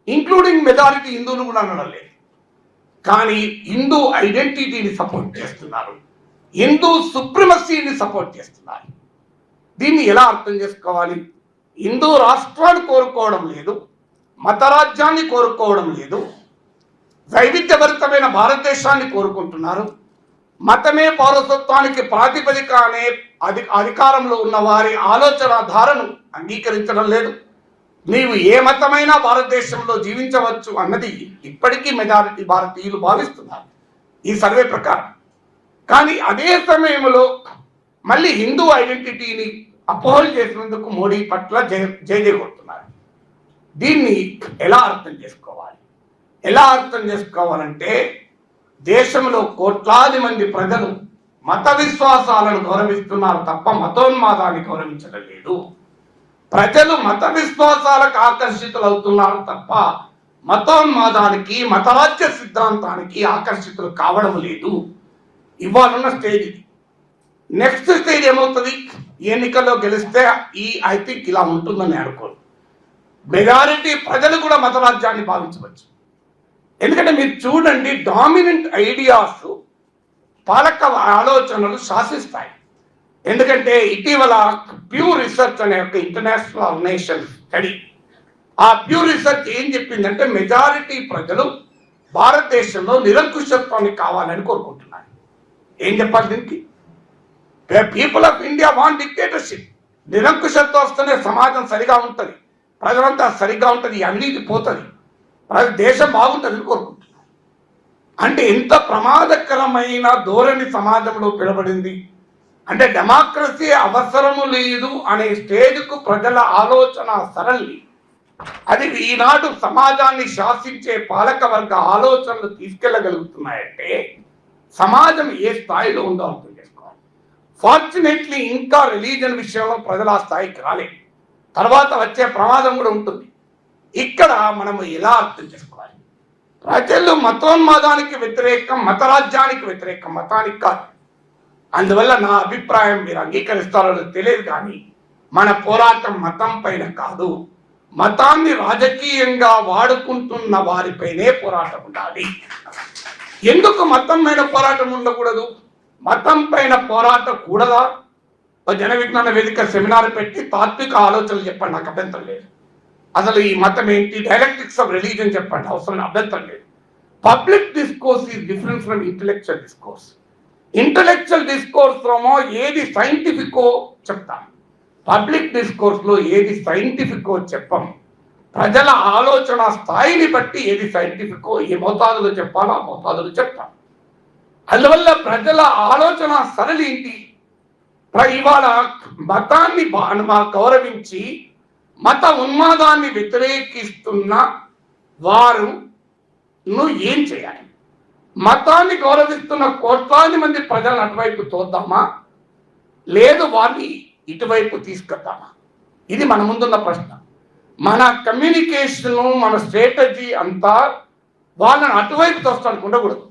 ఇంక్లూడింగ్ మెజారిటీ హిందువులు కూడా అనడం లేదు. కానీ హిందూ ఐడెంటిటీని సపోర్ట్ చేస్తున్నారు, హిందూ సుప్రిమసీని సపోర్ట్ చేస్తున్నారు. దీన్ని ఎలా అర్థం చేసుకోవాలి? హిందూ రాష్ట్రాన్ని కోరుకోవడం లేదు, మతరాజ్యాన్ని కోరుకోవడం లేదు, వైవిధ్యభరితమైన భారతదేశాన్ని కోరుకుంటున్నారు. మతమే పౌరసత్వానికి ప్రాతిపదిక అనే అధికారంలో ఉన్న వారి ఆలోచన ధారను అంగీకరించడం లేదు. నీవు ఏ మతమైనా భారతదేశంలో జీవించవచ్చు అన్నది ఇప్పటికీ మెజారిటీ భారతీయులు భావిస్తున్నారు ఈ సర్వే ప్రకారం. కానీ అదే సమయంలో మళ్ళీ హిందూ ఐడెంటిటీని అపోహల్ చేసినందుకు మోడీ పట్ల జయ కొడుతున్నారు. దీన్ని ఎలా అర్థం చేసుకోవాలి? ఎలా అర్థం చేసుకోవాలంటే దేశంలో కోట్లాది మంది ప్రజలు మత విశ్వాసాలను గౌరవిస్తున్నారు తప్ప మతోన్మాదాన్ని గౌరవించడం లేదు. ప్రజలు మత విశ్వాసాలకు ఆకర్షితులు అవుతున్నారు తప్ప మతోన్మాదానికి మతరాజ్య సిద్ధాంతానికి ఆకర్షితులు కావడం లేదు. ఇవాళన్న స్టేజ్ ఇది. నెక్స్ట్ స్టేజ్ ఏమవుతుంది? ఎన్నికల్లో గెలిస్తే ఐ థింక్ ఇలా ఉంటుందని అనుకోను. మెజారిటీ ప్రజలు కూడా మతరాజ్యాన్ని భావించవచ్చు. ఎందుకంటే మీరు చూడండి, డామినెంట్ ఐడియాస్ పాలక ఆలోచనలు శాసిస్తాయి. ఎందుకంటే ఇటీవల ప్యూ రీసెర్చ్ అనే ఒక ఇంటర్నేషనల్ ఆర్గనైజేషన్ స్టడీ, ఆ ప్యూ రీసెర్చ్ ఏం చెప్పిందంటే మెజారిటీ ప్రజలు భారతదేశంలో నిరంకుశత్వాన్ని కావాలని కోరుకుంటున్నారు. ఏం చెప్పాలి దీనికి? People of India want dictatorship. నిరంకుశత్వం వస్తేనే సమాజం సరిగా ఉంటుంది, ప్రజలంతా సరిగ్గా ఉంటుంది, అవినీతి పోతుంది, దేశం బాగుంటుందని కోరుకుంటున్నారు. అంటే ఎంత ప్రమాదకరమైన ధోరణి సమాజంలో పిలబడింది. అంటే డెమోక్రసీ అవసరము లేదు అనే స్టేజ్కు ప్రజల ఆలోచన సరళి, అది ఈనాడు సమాజాన్ని శాసించే పాలక వర్గ ఆలోచనలు తీసుకెళ్లగలుగుతున్నాయంటే సమాజం ఏ స్థాయిలో ఉందో అర్థం చేసుకోవాలి. ఫార్చునేట్లీ ఇంకా రిలీజన్ విషయంలో ప్రజలు ఆ స్థాయికి రాలేదు. తర్వాత వచ్చే ప్రమాదం కూడా ఉంటుంది. ఇక్కడ మనము ఎలా అర్థం చేసుకోవాలి? ప్రజలు మతోన్మాదానికి వ్యతిరేకం, మతరాజ్యానికి వ్యతిరేకం, మతానికి కాదు. అందువల్ల నా అభిప్రాయం మీరు అంగీకరిస్తారో తెలియదు, కానీ మన పోరాటం మతం పైన కాదు, మతాన్ని రాజకీయంగా వాడుకుంటున్న వారిపైనే పోరాటం ఉండాలి. ఎందుకు మతం పైన పోరాటం ఉండకూడదు? మతం పైన పోరాటం కూడదా? జన విజ్ఞాన వేదిక సెమినార్ పెట్టి తాత్విక ఆలోచనలు చెప్పండి, నాకు అభ్యంతరం లేదు. అసలు ఈ మతం ఏంటి, డైలెక్టిక్స్ ఆఫ్ రిలీజన్ చెప్పండి, అవసరం అభ్యంతరం లేదు. Public discourse is different from intellectual discourse. Intellectual discourse Lomo ఏది సైంటిఫికో చెప్తాం, పబ్లిక్ డిస్కోర్స్ లో ఏది సైంటిఫికో చెప్పం. ప్రజల ఆలోచన స్థాయిని బట్టి ఏది సైంటిఫికో ఏ మోతాదులో చెప్పాలో ఆ మోతాదులో చెప్తాం. అందువల్ల ప్రజల ఆలోచన సరళి ఏంటి? ఇవాళ మతాన్ని గౌరవించి మత ఉన్మాదాన్ని వ్యతిరేకిస్తున్న వారు ఏం చేయాలి? మతాన్ని గౌరవిస్తున్న కోట్లాది మంది ప్రజలను అటువైపు తోద్దామా, లేదు వారిని ఇటువైపు తీసుకొద్దామా? ఇది మన ముందున్న ప్రశ్న. మన కమ్యూనికేషన్, మన స్ట్రాటజీ అంతా వాళ్ళని అటువైపు తోస్తానికి ఉండకూడదు.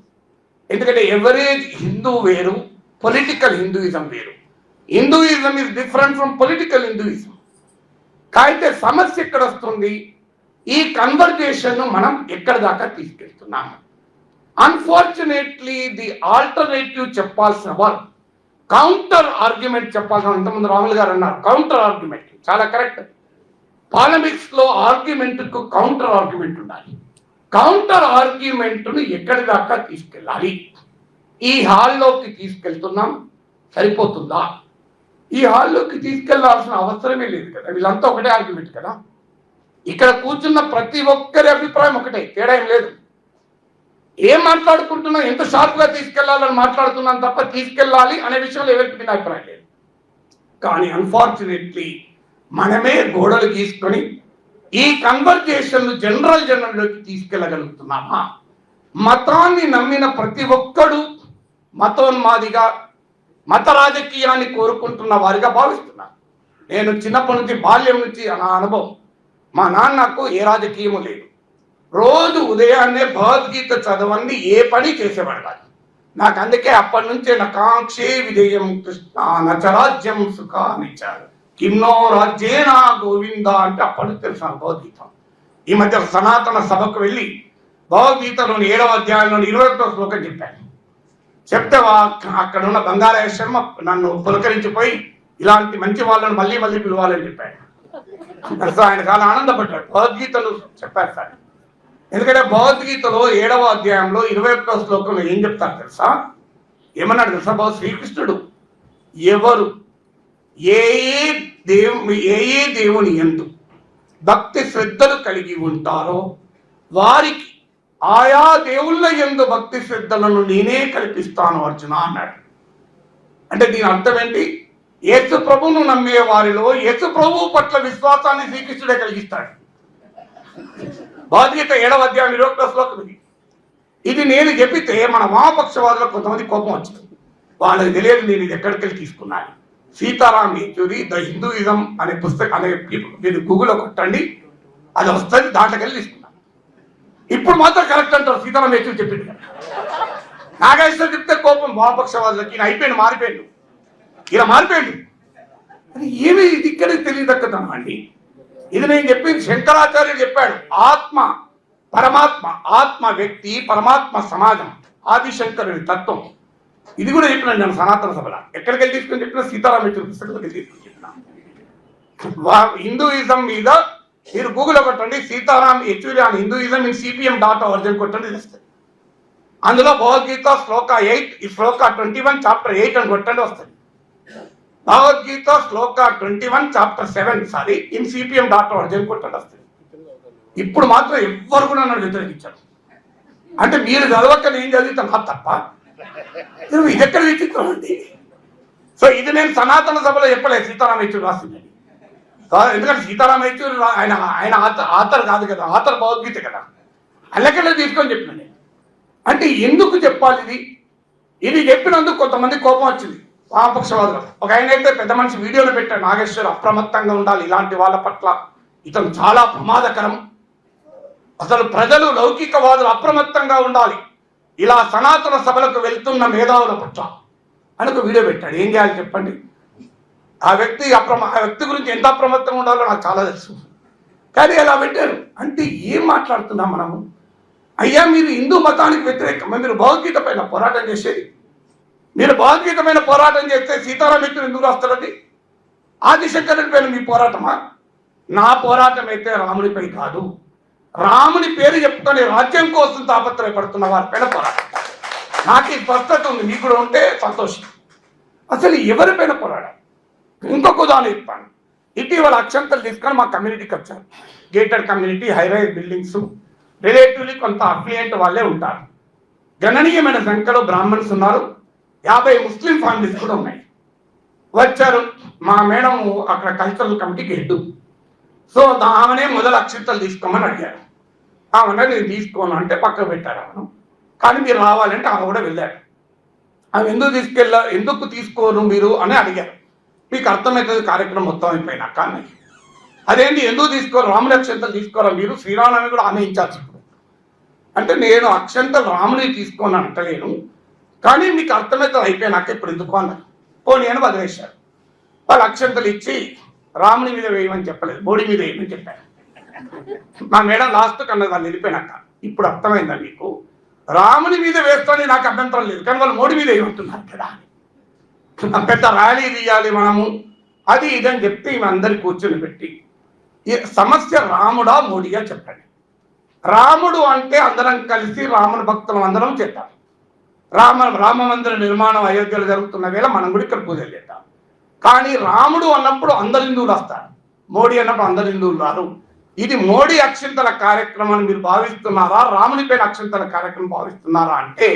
ఎందుకంటే ఎవరేజ్ హిందూ వేరు, పొలిటికల్ హిందూయిజం వేరు. Hinduism is different from political Hinduism. అయితే సమస్య ఎక్కడ వస్తుంది? ఈ కన్వర్జేషన్ మనం ఎక్కడి దాకా తీసుకెళ్తున్నాము? అన్ఫార్చునేట్లీ ది ఆల్టర్నేటివ్ చెప్పాల్సిన వారు కౌంటర్ ఆర్గ్యుమెంట్ చెప్పాల్సిన, ఇంతకుముందు రాములు గారు అన్నారు కౌంటర్ ఆర్గ్యుమెంట్, చాలా కరెక్ట్. పాలిటిక్స్ లో ఆర్గ్యుమెంట్ కు కౌంటర్ ఆర్గ్యుమెంట్ ఉండాలి. కౌంటర్ ఆర్గ్యుమెంట్ను ఎక్కడి దాకా తీసుకెళ్ళాలి? ఈ హాల్లోకి తీసుకెళ్తున్నాం, సరిపోతుందా? ఈ హాల్లోకి తీసుకెళ్లాల్సిన అవసరమే లేదు కదా, వీళ్ళంతా ఒకటే ఆర్గ్యుమెంట్ కదా. ఇక్కడ కూర్చున్న ప్రతి ఒక్కరి అభిప్రాయం ఒకటే, తేడా ఏం లేదు. ఏం మాట్లాడుకుంటున్నా, ఎంత షార్ప్గా తీసుకెళ్లాలని మాట్లాడుతున్నాను తప్ప తీసుకెళ్ళాలి అనే విషయంలో ఎవరికి దీని అభిప్రాయం లేదు. కానీ అన్ఫార్చునేట్లీ మనమే గోడలు గీసుకొని ఈ కన్వర్జేషన్ జనరల్లోకి తీసుకెళ్ళగలుగుతున్నామా? మతాన్ని నమ్మిన ప్రతి ఒక్కడు మతోన్మాదిగా, మత రాజకీయాన్ని కోరుకుంటున్న వారిగా భావిస్తున్నారు. నేను చిన్నప్పటి నుంచి, బాల్యం నుంచి నా అనుభవం, మా నాన్నకు ఏ రాజకీయము లేదు. రోజు ఉదయాన్నే భగవద్గీత చదవండి ఏ పని చేసేవాడు కాదు. నాకు అందుకే అప్పటి నుంచే నా కాంక్షే విజయం కృష్ణ నచరాజ్యం సుఖానిచ్చాడు కిన్నో రాజ్యేనా గోవింద అంటే అప్పటి నుంచి తెలుసు భగవద్గీత. ఈ మధ్య సనాతన సభకు వెళ్ళి భగవద్గీతలోని 7వ అధ్యాయంలోని 21వ శ్లోకం చెప్పాను. చెప్తే అక్కడ ఉన్న బంగారయ్య శర్మ నన్ను పులకరించిపోయి ఇలాంటి మంచి వాళ్ళను మళ్ళీ మళ్ళీ పిలవాలని చెప్పాడు. ఆయన చాలా ఆనందపడ్డాడు. భగవద్గీతలు చెప్పారు సార్. ఎందుకంటే భగవద్గీతలో 7వ అధ్యాయంలో 21వ శ్లోకంలో ఏం చెప్తారు తెలుసా? ఏమన్నాడు తెలుసా? శ్రీకృష్ణుడు ఎవరు ఏ ఏ దేవుని యందు భక్తి శ్రద్ధలు కలిగి ఉంటారో వారికి ఆయా దేవుళ్ళ యందు భక్తి శ్రద్ధలను నేనే కల్పిస్తాను అర్జున అన్నాడు. అంటే దీని అర్థం ఏంటి? యేసు ప్రభువును నమ్మే వారిలో యేసు ప్రభువు పట్ల విశ్వాసాన్ని శ్రీకృష్ణుడే కలిగిస్తాడు. భగవద్గీత 7వ అధ్యాయం 21వ శ్లోకం ఇది. ఇది నేను చెప్పితే మన వామపక్షవాదులకు కొంతమంది కోపం వచ్చింది. వాళ్ళకి తెలియదు నేను ఇది ఎక్కడికి వెళ్ళి తీసుకున్నాను. సీతారాం యేచూరి ద హిందూయిజం అనే పుస్తకం అనే మీరు గూగుల్లో కొట్టండి, అది వస్తుంది, దాంట్లోకెళ్ళి తీసుకున్నాను. ఇప్పుడు మాత్రం కరెక్ట్ అంటారు సీతారాం యేచూరి చెప్పింది కదా. నాగేశ్వరం చెప్తే కోపం వామపక్షవాదులకి. ఈయన అయిపోయింది, మారిపోయాడు, ఈయన మారిపోయాడు. అది ఏమి ఇది ఇక్కడికి తెలియదక్కదనం అండి. ఇది నేను చెప్పింది శంకరాచార్యుడు చెప్పాడు. ఆత్మ పరమాత్మ, ఆత్మ వ్యక్తి, పరమాత్మ సమాజం, ఆదిశంకరుని తత్వం. ఇది కూడా చెప్పినాను నేను సనాతన సభలో. ఎక్కడికి వెళ్ళి తీసుకుని చెప్పిన సీతారాం యేచూరి పుస్తకంలోకి తీసుకుని చెప్పిన. హిందూయిజం మీద మీరు గూగుల్లో కొట్టండి, సీతారాం యేచూరి అని హిందూయిజం ఇన్ cpm.org కొట్టండి, వస్తుంది. అందులో భగవద్గీత శ్లోక 8, ఈ శ్లోక 21 చాప్టర్ 8 అని కొట్టండి, వస్తుంది. భగవద్గీత శ్లోక 21 చాప్టర్ 7 ఇన్ cpm.org కొట్టండి, వస్తుంది. ఇప్పుడు మాత్రం ఎవ్వరు కూడా నన్ను వ్యతిరేకించారు. అంటే మీరు చదవక నేను చదివితే తప్ప ఇది ఎక్కడ విచిత్రం. సో ఇది నేను సనాతన సభలో చెప్పలేదు, సీతారాం యేచూరి రాసింది. ఎందుకంటే సీతారాం యేచూరి ఆయన ఆథర్ కాదు కదా, ఆథర్ భగవద్గీత కదా, అల్లకెళ్ళి తీసుకొని చెప్పిన నేను. అంటే ఎందుకు చెప్పాలి ఇది? ఇది చెప్పినందుకు కొంతమంది కోపం వచ్చింది వామపక్షవాదులు. ఒక ఆయన అయితే పెద్ద మనిషి వీడియోలో పెట్టాడు, నాగేశ్వర్ అప్రమత్తంగా ఉండాలి ఇలాంటి వాళ్ళ పట్ల, ఇతను చాలా ప్రమాదకరం, అసలు ప్రజలు లౌకికవాదులు అప్రమత్తంగా ఉండాలి ఇలా సనాతన సభలకు వెళ్తున్న మేధావుల పట్ల. అని ఒక వీడియో పెట్టాడు. ఏం చేయాలి చెప్పండి? ఆ వ్యక్తి గురించి ఎంత అప్రమత్తంగా ఉండాలో నాకు చాలా తెలుసు, కానీ అలా పెట్టారు. అంటే ఏం మాట్లాడుతున్నాం మనము? అయ్యా, మీరు హిందూ మతానికి వ్యతిరేకంగా మీరు భగవద్గీత పైన పోరాటం చేసేది. మీరు భగవద్గీత పైన పోరాటం చేస్తే సీతారాం వ్యక్తులు ఎందుకు రాస్తారండి? ఆదిశంకరుని పైన మీ పోరాటమా? నా పోరాటం అయితే రామునిపై కాదు, రాముని పేరు చెప్పుకొని రాజ్యం కోసం తాపత్రయపడుతున్న వారిపైన పోరాటం. నాకు ఈ స్పష్టత ఉంది, మీకు కూడా ఉంటే సంతోషం. అసలు ఎవరిపైన పోరాటం? ఇంకొక ఉదాహరణ ఇస్తాను. ఇటీవల అక్షంతలు తీసుకొని మా కమ్యూనిటీకి వచ్చారు. Gated community, high-rise buildings, relatively కొంత అఫ్లియంట్ వాళ్ళే ఉంటారు. గణనీయమైన సంఖ్యలో బ్రాహ్మణ్స్ ఉన్నారు, 50 ముస్లిం ఫ్యామిలీస్ కూడా ఉన్నాయి. వచ్చారు. మా మేడం అక్కడ కల్చరల్ కమిటీకి హెడ్. సో ఆమెనే మొదలు అక్షంతలు తీసుకోమని అడిగారు. ఆమె నేను తీసుకోను అంటే పక్కకు పెట్టారు ఆమెను. కానీ మీరు రావాలంటే ఆమె కూడా వెళ్ళారు. ఆమె ఎందుకు తీసుకోను మీరు అని అడిగారు. మీకు అర్థమవుతుంది కార్యక్రమం మొత్తం అయిపోయినాక అని. అదేంటి ఎందుకు తీసుకోరు? రాముని అక్షంతలు తీసుకోరా మీరు? శ్రీరామనవమి కూడా ఆమె ఇన్ఛార్జ్. అంటే నేను అక్షంతలు రాముని తీసుకోని అంటలేను, కానీ మీకు అర్థమవుతుంది అయిపోయినాక ఇప్పుడు ఎందుకు అన్నారు. పోనీ అని వదిలేశారు. వాళ్ళు అక్షంతలు ఇచ్చి రాముని మీద వేయమని చెప్పలేదు, మోడీ మీద వేయమని చెప్పారు. మా మేడం లాస్ట్ కన్నా వాళ్ళు వెళ్ళిపోయినాక ఇప్పుడు అర్థమైందా మీకు? రాముని మీద వేస్తానే నాకు అభ్యంతరం లేదు, కానీ వాళ్ళు మోడీ మీద ఏమంటున్నారు కదా. పెద్ద ర్యాలీ తీయాలి మనము, అది ఇదని చెప్తే ఈమె అందరికి కూర్చొని పెట్టి ఈ సమస్య రాముడా మోడీగా చెప్పండి. రాముడు అంటే అందరం కలిసి రాముని భక్తులం అందరం చేద్దాం. రామ మందిర నిర్మాణం అయోధ్యలో జరుగుతున్న వేళ మనం కూడా ఇక్కడ పూజలు చేద్దాం. కానీ రాముడు అన్నప్పుడు అందరు హిందువులు వస్తారు, మోడీ అన్నప్పుడు అందరు హిందువులు రారు. ఇది మోడీ అక్షంతల కార్యక్రమాన్ని మీరు భావిస్తున్నారా, రాముని పైన అక్షంతల కార్యక్రమం భావిస్తున్నారా అంటే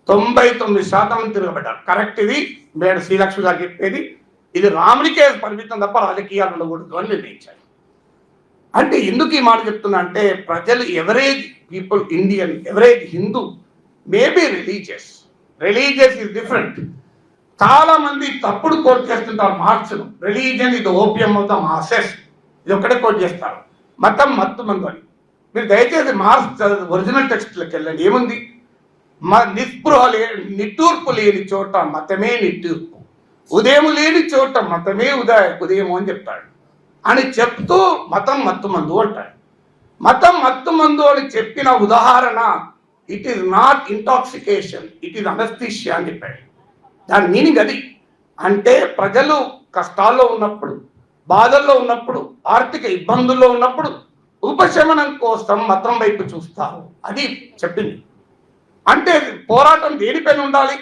99% తిరగబడ్డారు. కరెక్ట్. ఇది మేడ శ్రీలక్ష్మి గారు చెప్పేది, ఇది రామునికే పరిమితం తప్ప రాజకీయాలు ఉండకూడదు అని నిర్ణయించారు. అంటే ఎందుకు ఈ మాట చెప్తున్నా అంటే ప్రజలు average people, Indian average Hindu maybe religious is different. చాలా మంది తప్పుడు కోట్ చేస్తుంటారు మార్క్స్ను. రిలీజియన్ ఇది ఓపియం ఆఫ్ ద మాసెస్, ఇది ఒక్కటే కోట్ చేస్తారు. మతం మత్తు మందు అని. మీరు దయచేసి మార్క్స్ ఒరిజినల్ టెక్స్ట్లోకి వెళ్ళండి. ఏముంది? నిట్టూర్పు లేని చోట మతమే నిట్టూర్పు, ఉదయం లేని చోట మతమే ఉదయము అని చెప్తాడు. అని చెప్తూ మతం మత్తుమందు అంటాడు. మతం మత్తుమందు అని చెప్పిన ఉదాహరణ it is not intoxication, it is anaesthesia అని చెప్పాడు. దాని మీనింగ్ అది. అంటే ప్రజలు కష్టాల్లో ఉన్నప్పుడు, బాధల్లో ఉన్నప్పుడు, ఆర్థిక ఇబ్బందుల్లో ఉన్నప్పుడు ఉపశమనం కోసం మతం వైపు చూస్తారు, అది చెప్పింది. అంటే పోరాటం దేనిపైన ఉండాలి?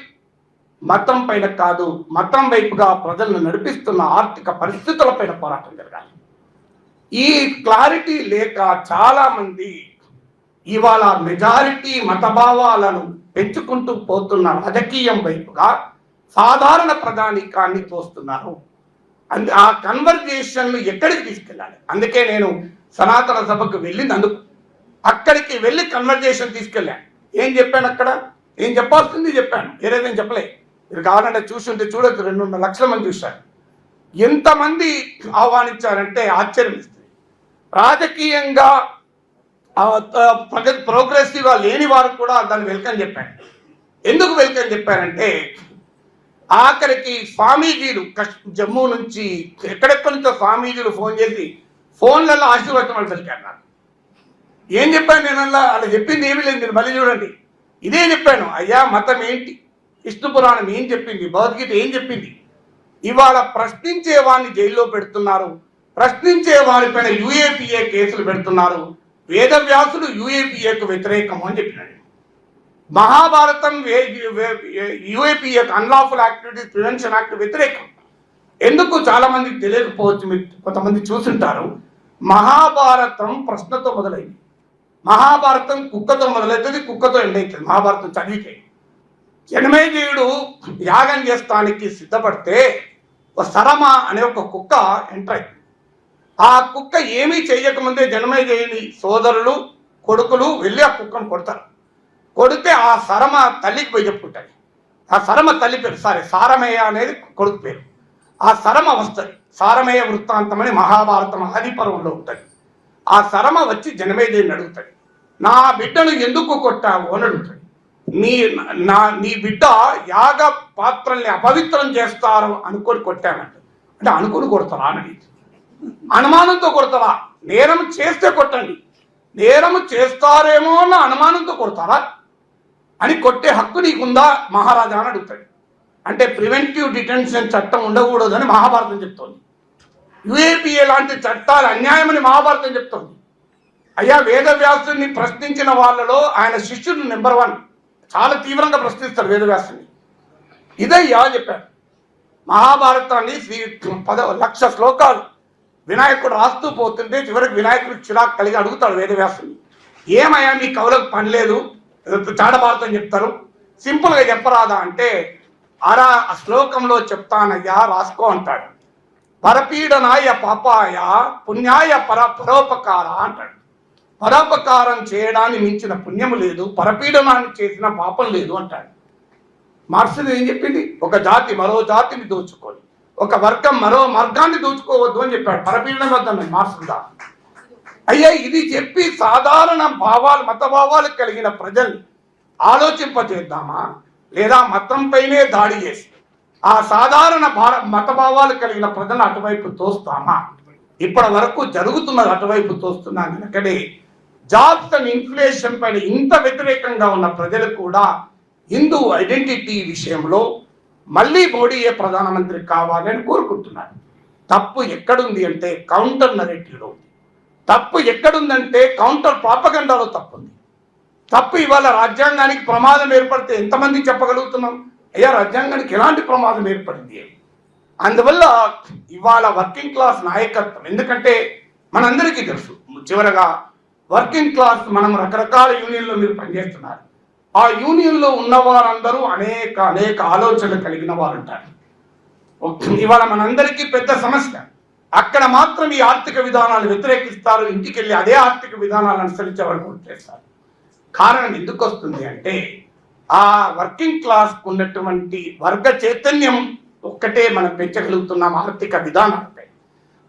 మతం పైన కాదు, మతం వైపుగా ప్రజలను నడిపిస్తున్న ఆర్థిక పరిస్థితులపైన పోరాటం జరగాలి. ఈ క్లారిటీ లేక చాలా మంది ఇవాళ మెజారిటీ మతభావాలను పెంచుకుంటూ పోతున్న రాజకీయం వైపుగా సాధారణ ప్రజానీకాన్ని తోస్తున్నారు. ఆ కన్వర్జేషన్లు ఎక్కడికి తీసుకెళ్ళాలి? అందుకే నేను సనాతన సభకు వెళ్ళినందుకు అక్కడికి వెళ్ళి కన్వర్జేషన్ తీసుకెళ్ళాను. ఏం చెప్పాను అక్కడ? ఏం చెప్పాల్సింది చెప్పాను, వేరేదేం చెప్పలే. మీరు కావాలంటే చూసుంటే చూడొచ్చు, 2.5 లక్షల మంది చూశారు. ఎంతమంది ఆహ్వానించారంటే ఆశ్చర్యం ఇస్తుంది. రాజకీయంగా ప్రోగ్రెసివ్గా లేని వారు కూడా దాన్ని వెల్కమ్ చెప్పాను. ఎందుకు వెల్కమ్ చెప్పారంటే ఆఖరికి స్వామీజీలు జమ్మూ నుంచి ఎక్కడెక్కడి నుంచో స్వామీజీలు ఫోన్ చేసి ఫోన్లలో ఆశీర్వచనాలు పలికారు. నాకు ఏం చెప్పాను నేను? అలా చెప్పింది ఏమీ లేదు, మీరు మళ్ళీ చూడండి. ఇదే చెప్పాను. అయ్యా, మతం ఏంటి, విష్ణు పురాణం ఏం చెప్పింది, భగవద్గీత ఏం చెప్పింది. ఇవాళ ప్రశ్నించే వారిని జైల్లో పెడుతున్నారు, ప్రశ్నించే వారిపైన యూఏపీఏ కేసులు పెడుతున్నారు. వేదవ్యాసుడు యూఏపీఏకు వ్యతిరేకం అని చెప్పినాడు. Mahabharatam UAPA unlawful activities prevention act వ్యతిరేకం. ఎందుకు చాలా మందికి తెలియకపోవచ్చు, మీరు కొంతమంది చూసుంటారు. మహాభారతం ప్రశ్నతో మొదలైంది. మహాభారతం కుక్కతో మొదలవుతుంది, కుక్కతో ఎండవుతుంది. మహాభారతం చదివితే జనమేజయుడు యాగం చేస్తానికి సిద్ధపడితే ఒక సరమ అనే ఒక కుక్క ఎంటర్ అయింది. ఆ కుక్క ఏమీ చేయకముందే జనమేజయుని సోదరులు కొడుకులు వెళ్ళి ఆ కుక్కను కొడతారు. కొడితే ఆ సరమ తల్లికి పోయి చెప్పుకుంటాడు. ఆ సరమ తల్లి పేరు సారమేయ అనేది కొడుకు పేరు. ఆ సరమ వస్తుంది. సారమేయ వృత్తాంతం అని మహాభారతం ఆదిపర్వంలో ఉంటుంది. ఆ సరమ వచ్చి జనమేజయుని అడుగుతాడు, నా బిడ్డను ఎందుకు కొట్టావు అని అడుగుతాడు. నీ బిడ్డ యాగ పాత్రల్ని అపవిత్రం చేస్తారు అనుకొని కొట్టానంట. అంటే అనుకుని కొడతారా అని అనుమానంతో కొడతారా? నేరం చేస్తే కొట్టండి, నేరం చేస్తారేమో అన్న అనుమానంతో కొడతారా అని కొట్టే హక్కు నీకుందా మహారాజా అని అడుగుతాడు. అంటే ప్రివెంటివ్ డిటెన్షన్ చట్టం ఉండకూడదని మహాభారతం చెప్తోంది. యుఏపిఏ లాంటి చట్టాలు అన్యాయమని మహాభారతం చెప్తోంది. అయ్యా, వేదవ్యాసుని ప్రశ్నించిన వాళ్ళలో ఆయన శిష్యుడు నెంబర్ 1 చాలా తీవ్రంగా ప్రశ్నిస్తాడు వేదవ్యాసుని. ఇదయ్యా చెప్పాడు. మహాభారతాన్ని 1,00,000 శ్లోకాలు వినాయకుడు రాస్తూ పోతుంటే చివరికి వినాయకుడు చిరాకు కలిగి అడుగుతాడు వేదవ్యాసుని, ఏమయ్యా మీ కవులకు పని లేదు, చాడభారతం చెప్తారు, సింపుల్గా చెప్పరాదా అంటే, అరా ఆ శ్లోకంలో చెప్తానయ్యా రాసుకో అంటాడు. పరపీడనాయ పాపాయ పుణ్యాయ పరోపకార అంటాడు. పరోపకారం చేయడాన్ని మించిన పుణ్యము లేదు, పరపీడనాన్ని చేసిన పాపం లేదు అంటాడు. మార్క్స్ ఏం చెప్పింది? ఒక జాతి మరో జాతిని దోచుకొని, ఒక వర్గం మరో వర్గాన్ని దోచుకోవద్దు అని చెప్పాడు. పరపీడనం వద్దని మార్క్స్. అయ్యా, ఇది చెప్పి సాధారణ భావాలు మత భావాలు కలిగిన ప్రజల్ని ఆలోచింపజేద్దామా, లేదా మతంపైనే దాడి చేసి ఆ సాధారణ మత భావాలు కలిగిన ప్రజలను అటువైపు తోస్తామా? ఇప్పటి వరకు జరుగుతున్నది అటువైపు తోస్తున్నా కనుకనే జాబ్స్ అండ్ ఇన్ఫ్లేషన్ పైన ఇంత వ్యతిరేకంగా ఉన్న ప్రజలు కూడా హిందూ ఐడెంటిటీ విషయంలో మళ్ళీ మోడీయే ప్రధానమంత్రి కావాలని కోరుకుంటున్నారు. తప్పు ఎక్కడుంది అంటే కౌంటర్ నరేటివ్లో ఉంది. తప్పు ఎక్కడుందంటే కౌంటర్ ప్రాపగండాలో తప్పుంది. తప్పు ఇవాళ రాజ్యాంగానికి ప్రమాదం ఏర్పడితే ఎంతమంది చెప్పగలుగుతున్నాం? అయ్యా, రాజ్యాంగానికి ఎలాంటి ప్రమాదం ఏర్పడింది? అందువల్ల ఇవాళ వర్కింగ్ క్లాస్ నాయకత్వం, ఎందుకంటే మనందరికీ తెలుసు చివరగా వర్కింగ్ క్లాస్ మనం రకరకాల యూనియన్లో మీరు పనిచేస్తున్నారు. ఆ యూనియన్లో ఉన్న వారందరూ అనేక ఆలోచనలు కలిగిన వారు ఉంటారు. ఇవాళ మనందరికీ పెద్ద సమస్య, అక్కడ మాత్రం ఈ ఆర్థిక విధానాలు వ్యతిరేకిస్తారు, ఇంటికి వెళ్ళి అదే ఆర్థిక విధానాలు అనుసరించే వరకు చేస్తారు. కారణం ఎందుకు వస్తుంది అంటే, ఆ వర్కింగ్ క్లాస్ ఉన్నటువంటి వర్గ చైతన్యం ఒక్కటే మనం పెంచగలుగుతున్నాం ఆర్థిక విధానాలపై.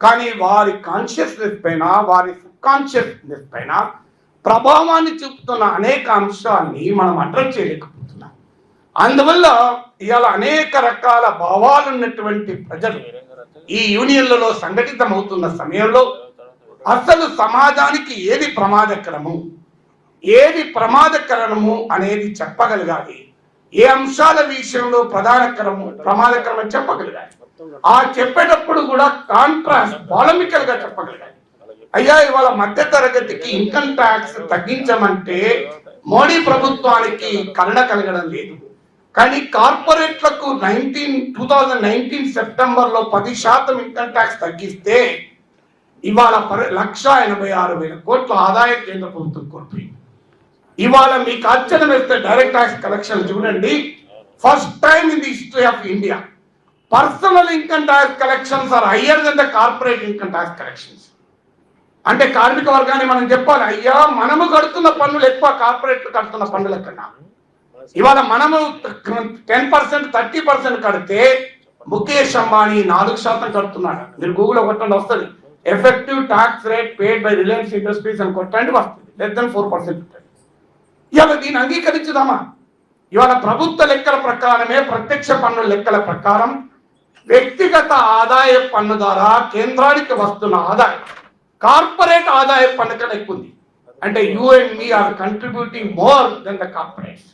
కానీ వారి కాన్షియస్నెస్ పైన, వారి సబ్కాన్షియస్నెస్ పైన ప్రభావాన్ని చూపుతున్న అనేక అంశాన్ని మనం అడ్రస్ చేయలేకపోతున్నాం. అందువల్ల ఇవాళ అనేక రకాల భావాలు ఉన్నటువంటి ప్రజలు ఈ యూనియన్లలో సంఘటితమవుతున్న సమయంలో అసలు సమాజానికి ఏది ప్రమాదకరము అనేది చెప్పగలగాలి. ఏ అంశాల విషయంలో ప్రమాదకరం చెప్పగలగాలి. ఆ చెప్పేటప్పుడు కూడా కాంట్రాస్ట్ పాలమికల్ గా చెప్పగలగాలి. అయ్యా, ఇవాళ మధ్య తరగతికి ఇన్కమ్ ట్యాక్స్ తగ్గించమంటే మోడీ ప్రభుత్వానికి కరుణ కలగడం లేదు. కానీ కార్పొరేట్లకు 2019 సెప్టెంబర్లో 10% ఇన్కమ్ ట్యాక్స్ తగ్గిస్తే ఇవాళ 1,86,000 కోట్ల ఆదాయం కేంద్ర ప్రభుత్వం కోల్పోయింది. ఇవాళ మీకు ఆశ్చర్యం వేస్తే డైరెక్ట్ ట్యాక్స్ కలెక్షన్ చూడండి, first time in the history of India personal income tax collections are higher than the corporate income tax collections. అంటే కార్మిక వర్గాన్ని మనం చెప్పాలి, అయ్యా మనము కడుతున్న పన్నులు ఎక్కువ కార్పొరేట్లు కడుతున్న పన్నుల కన్నా. ఇవాళ మనము 10%, 30% కడితే ముఖేష్ అంబానీ 4% కడుతున్నాడు. మీరు గూగుల్లో కొట్టండి వస్తుంది, effective tax rate paid by Reliance industries అని కొట్టండి వస్తుంది, లెస్ దెన్ 4%. ఇవాళ దీన్ని అంగీకరించుదామా? ఇవాళ ప్రభుత్వ లెక్కల ప్రకారమే, ప్రత్యక్ష పన్నుల లెక్కల ప్రకారం వ్యక్తిగత ఆదాయ పన్ను ద్వారా కేంద్రానికి వస్తున్న ఆదాయం కార్పొరేట్ ఆదాయ పన్ను కన్నా ఎక్కువ ఉంది. అంటే you and me are contributing more than the corporates.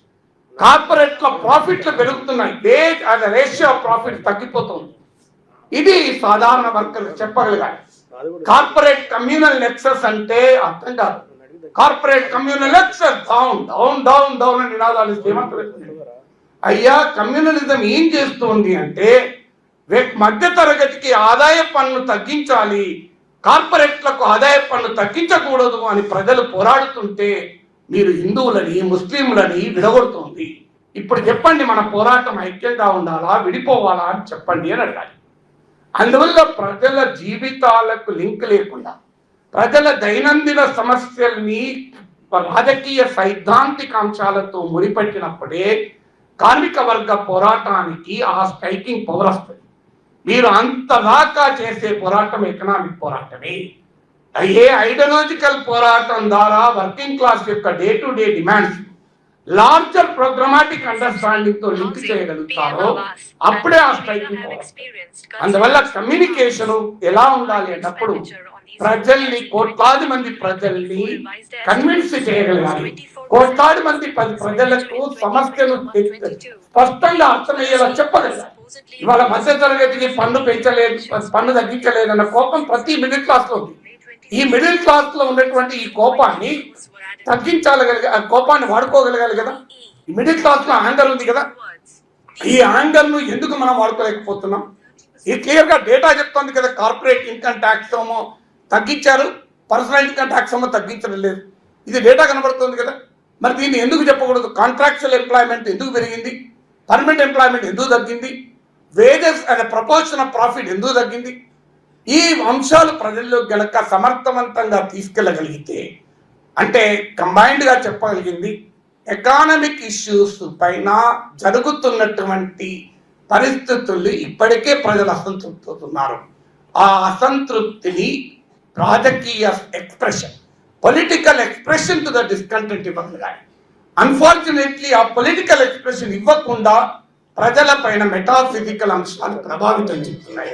కార్పొరేట్ల ప్రాఫిట్లు పెరుగుతున్నాయి, రేషియో ఆఫ్ ప్రాఫిట్ తగ్గిపోతుంది. ఇది సాధారణ వర్కర్లు చెప్పగలగాలి. కార్పొరేట్ కమ్యూనల్ నెక్సస్ అంటే అర్థం కాదు. Corporate communal Nexus down down down down అని నినాదాలు ఇస్తే అయ్యా, కమ్యూనలిజం ఏం చేస్తుంది అంటే మధ్య తరగతికి ఆదాయ పన్ను తగ్గించాలి, కార్పొరేట్లకు ఆదాయ పన్ను తగ్గించకూడదు అని ప్రజలు పోరాడుతుంటే మీరు హిందువులని ముస్లింలని విడగొడుతుంది. ఇప్పుడు చెప్పండి, మన పోరాటం ఐక్యంగా ఉండాలా విడిపోవాలా అని చెప్పండి అని అడగాలి. అందువల్ల ప్రజల జీవితాలకు లింక్ లేకుండా ప్రజల దైనందిన సమస్యల్ని రాజకీయ సైద్ధాంతిక అంశాలతో ముడిపెట్టినప్పుడే కార్మిక వర్గ పోరాటానికి ఆ స్ట్రైకింగ్ పవర్ వస్తుంది. మీరు అంతదాకా చేసే పోరాటం ఎకనామిక్ పోరాటమే. ఏ ఐడియాలజికల్ పోరాటం ద్వారా వర్కింగ్ క్లాస్ యొక్క day to day demands larger programmatic understanding తో లింక్ చేయగలుగుతారో అప్పుడే ఆ స్ట్రైకింగ్ పవర్. అందువల్ల కమ్యూనికేషన్ ఎలా ఉండాలి అన్నప్పుడు ప్రజల్ని, కోట్లాది మంది ప్రజల్ని కన్విన్స్ చేయగలగాలి. కోట్లాది మంది ప్రజలకు సమస్యను స్పష్టంగా అర్థమయ్యేలా చెప్పగలగాలి. ఇవాళ మధ్య తరగతికి పన్ను పెంచలేదు, పన్ను తగ్గించలేదన్న కోపం ప్రతి మిడిల్ క్లాస్ లో ఉంది. ఈ మిడిల్ క్లాస్ లో ఉన్నటువంటి ఈ కోపాన్ని తగ్గించాలగలిగే, ఆ కోపాన్ని వాడుకోగలగాలి కదా. ఈ మిడిల్ క్లాస్ లో యాంగర్ ఉంది కదా, ఈ యాంగర్ ను ఎందుకు మనం వాడుకోలేకపోతున్నాం? ఇది క్లియర్ గా డేటా చెప్తుంది కదా. కార్పొరేట్ ఇన్కమ్ ట్యాక్స్ ఏమో తగ్గించారు, పర్సనల్ ఇన్కమ్ ట్యాక్స్ ఏమో తగ్గించడం లేదు. ఇది డేటా కనబడుతుంది కదా. మరి దీన్ని ఎందుకు చెప్పకూడదు? కాంట్రాక్చువల్ ఎంప్లాయ్మెంట్ ఎందుకు పెరిగింది, పర్మనెంట్ ఎంప్లాయ్మెంట్ ఎందుకు తగ్గింది, wages and proportion of profit ఎందుకు తగ్గింది? ఈ అంశాలు ప్రజల్లో గనక సమర్థవంతంగా తీసుకెళ్ళగలిగితే, అంటే కంబైన్డ్ గా చెప్పగలిగింది, ఎకానమిక్ ఇష్యూస్ పైన జరుగుతున్నటువంటి పరిస్థితులు ఇప్పటికే ప్రజలు అసంతృప్తున్నారు. ఆ అసంతృప్తిని రాజకీయ expression, political expression to the discontent ఇవ్వగలగాలి. అన్ఫార్చునేట్లీ ఆ పొలిటికల్ ఎక్స్ప్రెషన్ ఇవ్వకుండా ప్రజల పైన మెటాఫిజికల్ అంశాలు ప్రభావితం చెందుతున్నాయి.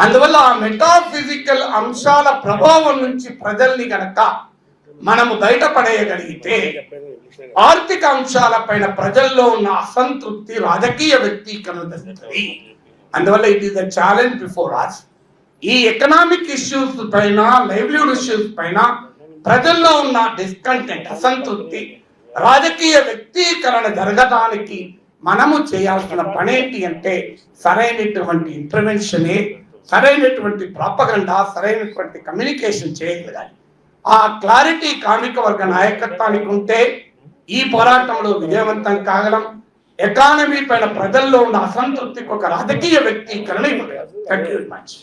అందువల్ల ఆ మెటాఫిజికల్ అంశాల ప్రభావం నుంచి ప్రజల్ని గనక మనము బయటపడేయగలిగితే ఆర్థిక అంశాల పైన ప్రజల్లో ఉన్న అసంతృప్తి రాజకీయ వ్యక్తీకరణ జరుగుతుంది. అందువల్ల it is the challenge before us. ఈ ఎకనామిక్ ఇష్యూస్ పైన, లైవ్లీహుడ్ ఇష్యూస్ పైన ప్రజల్లో ఉన్న డిస్కంటెంట్, అసంతృప్తి, రాజకీయ వ్యక్తీకరణ జరగడానికి మనము చేయాల్సిన పనేంటి అంటే సరైనటువంటి ఇంటర్వెన్షనే, సరైనటువంటి ప్రాపగండా, సరైనటువంటి కమ్యూనికేషన్ చేయగలగాలి. ఆ క్లారిటీ కార్మిక వర్గ నాయకత్వానికి ఉంటే ఈ పోరాటంలో విజయవంతం కాగలం. ఎకానమీ పైన ప్రజల్లో ఉన్న అసంతృప్తికి ఒక రాజకీయ వ్యక్తీకరణ ఇవ్వగలరు. Thank you very much.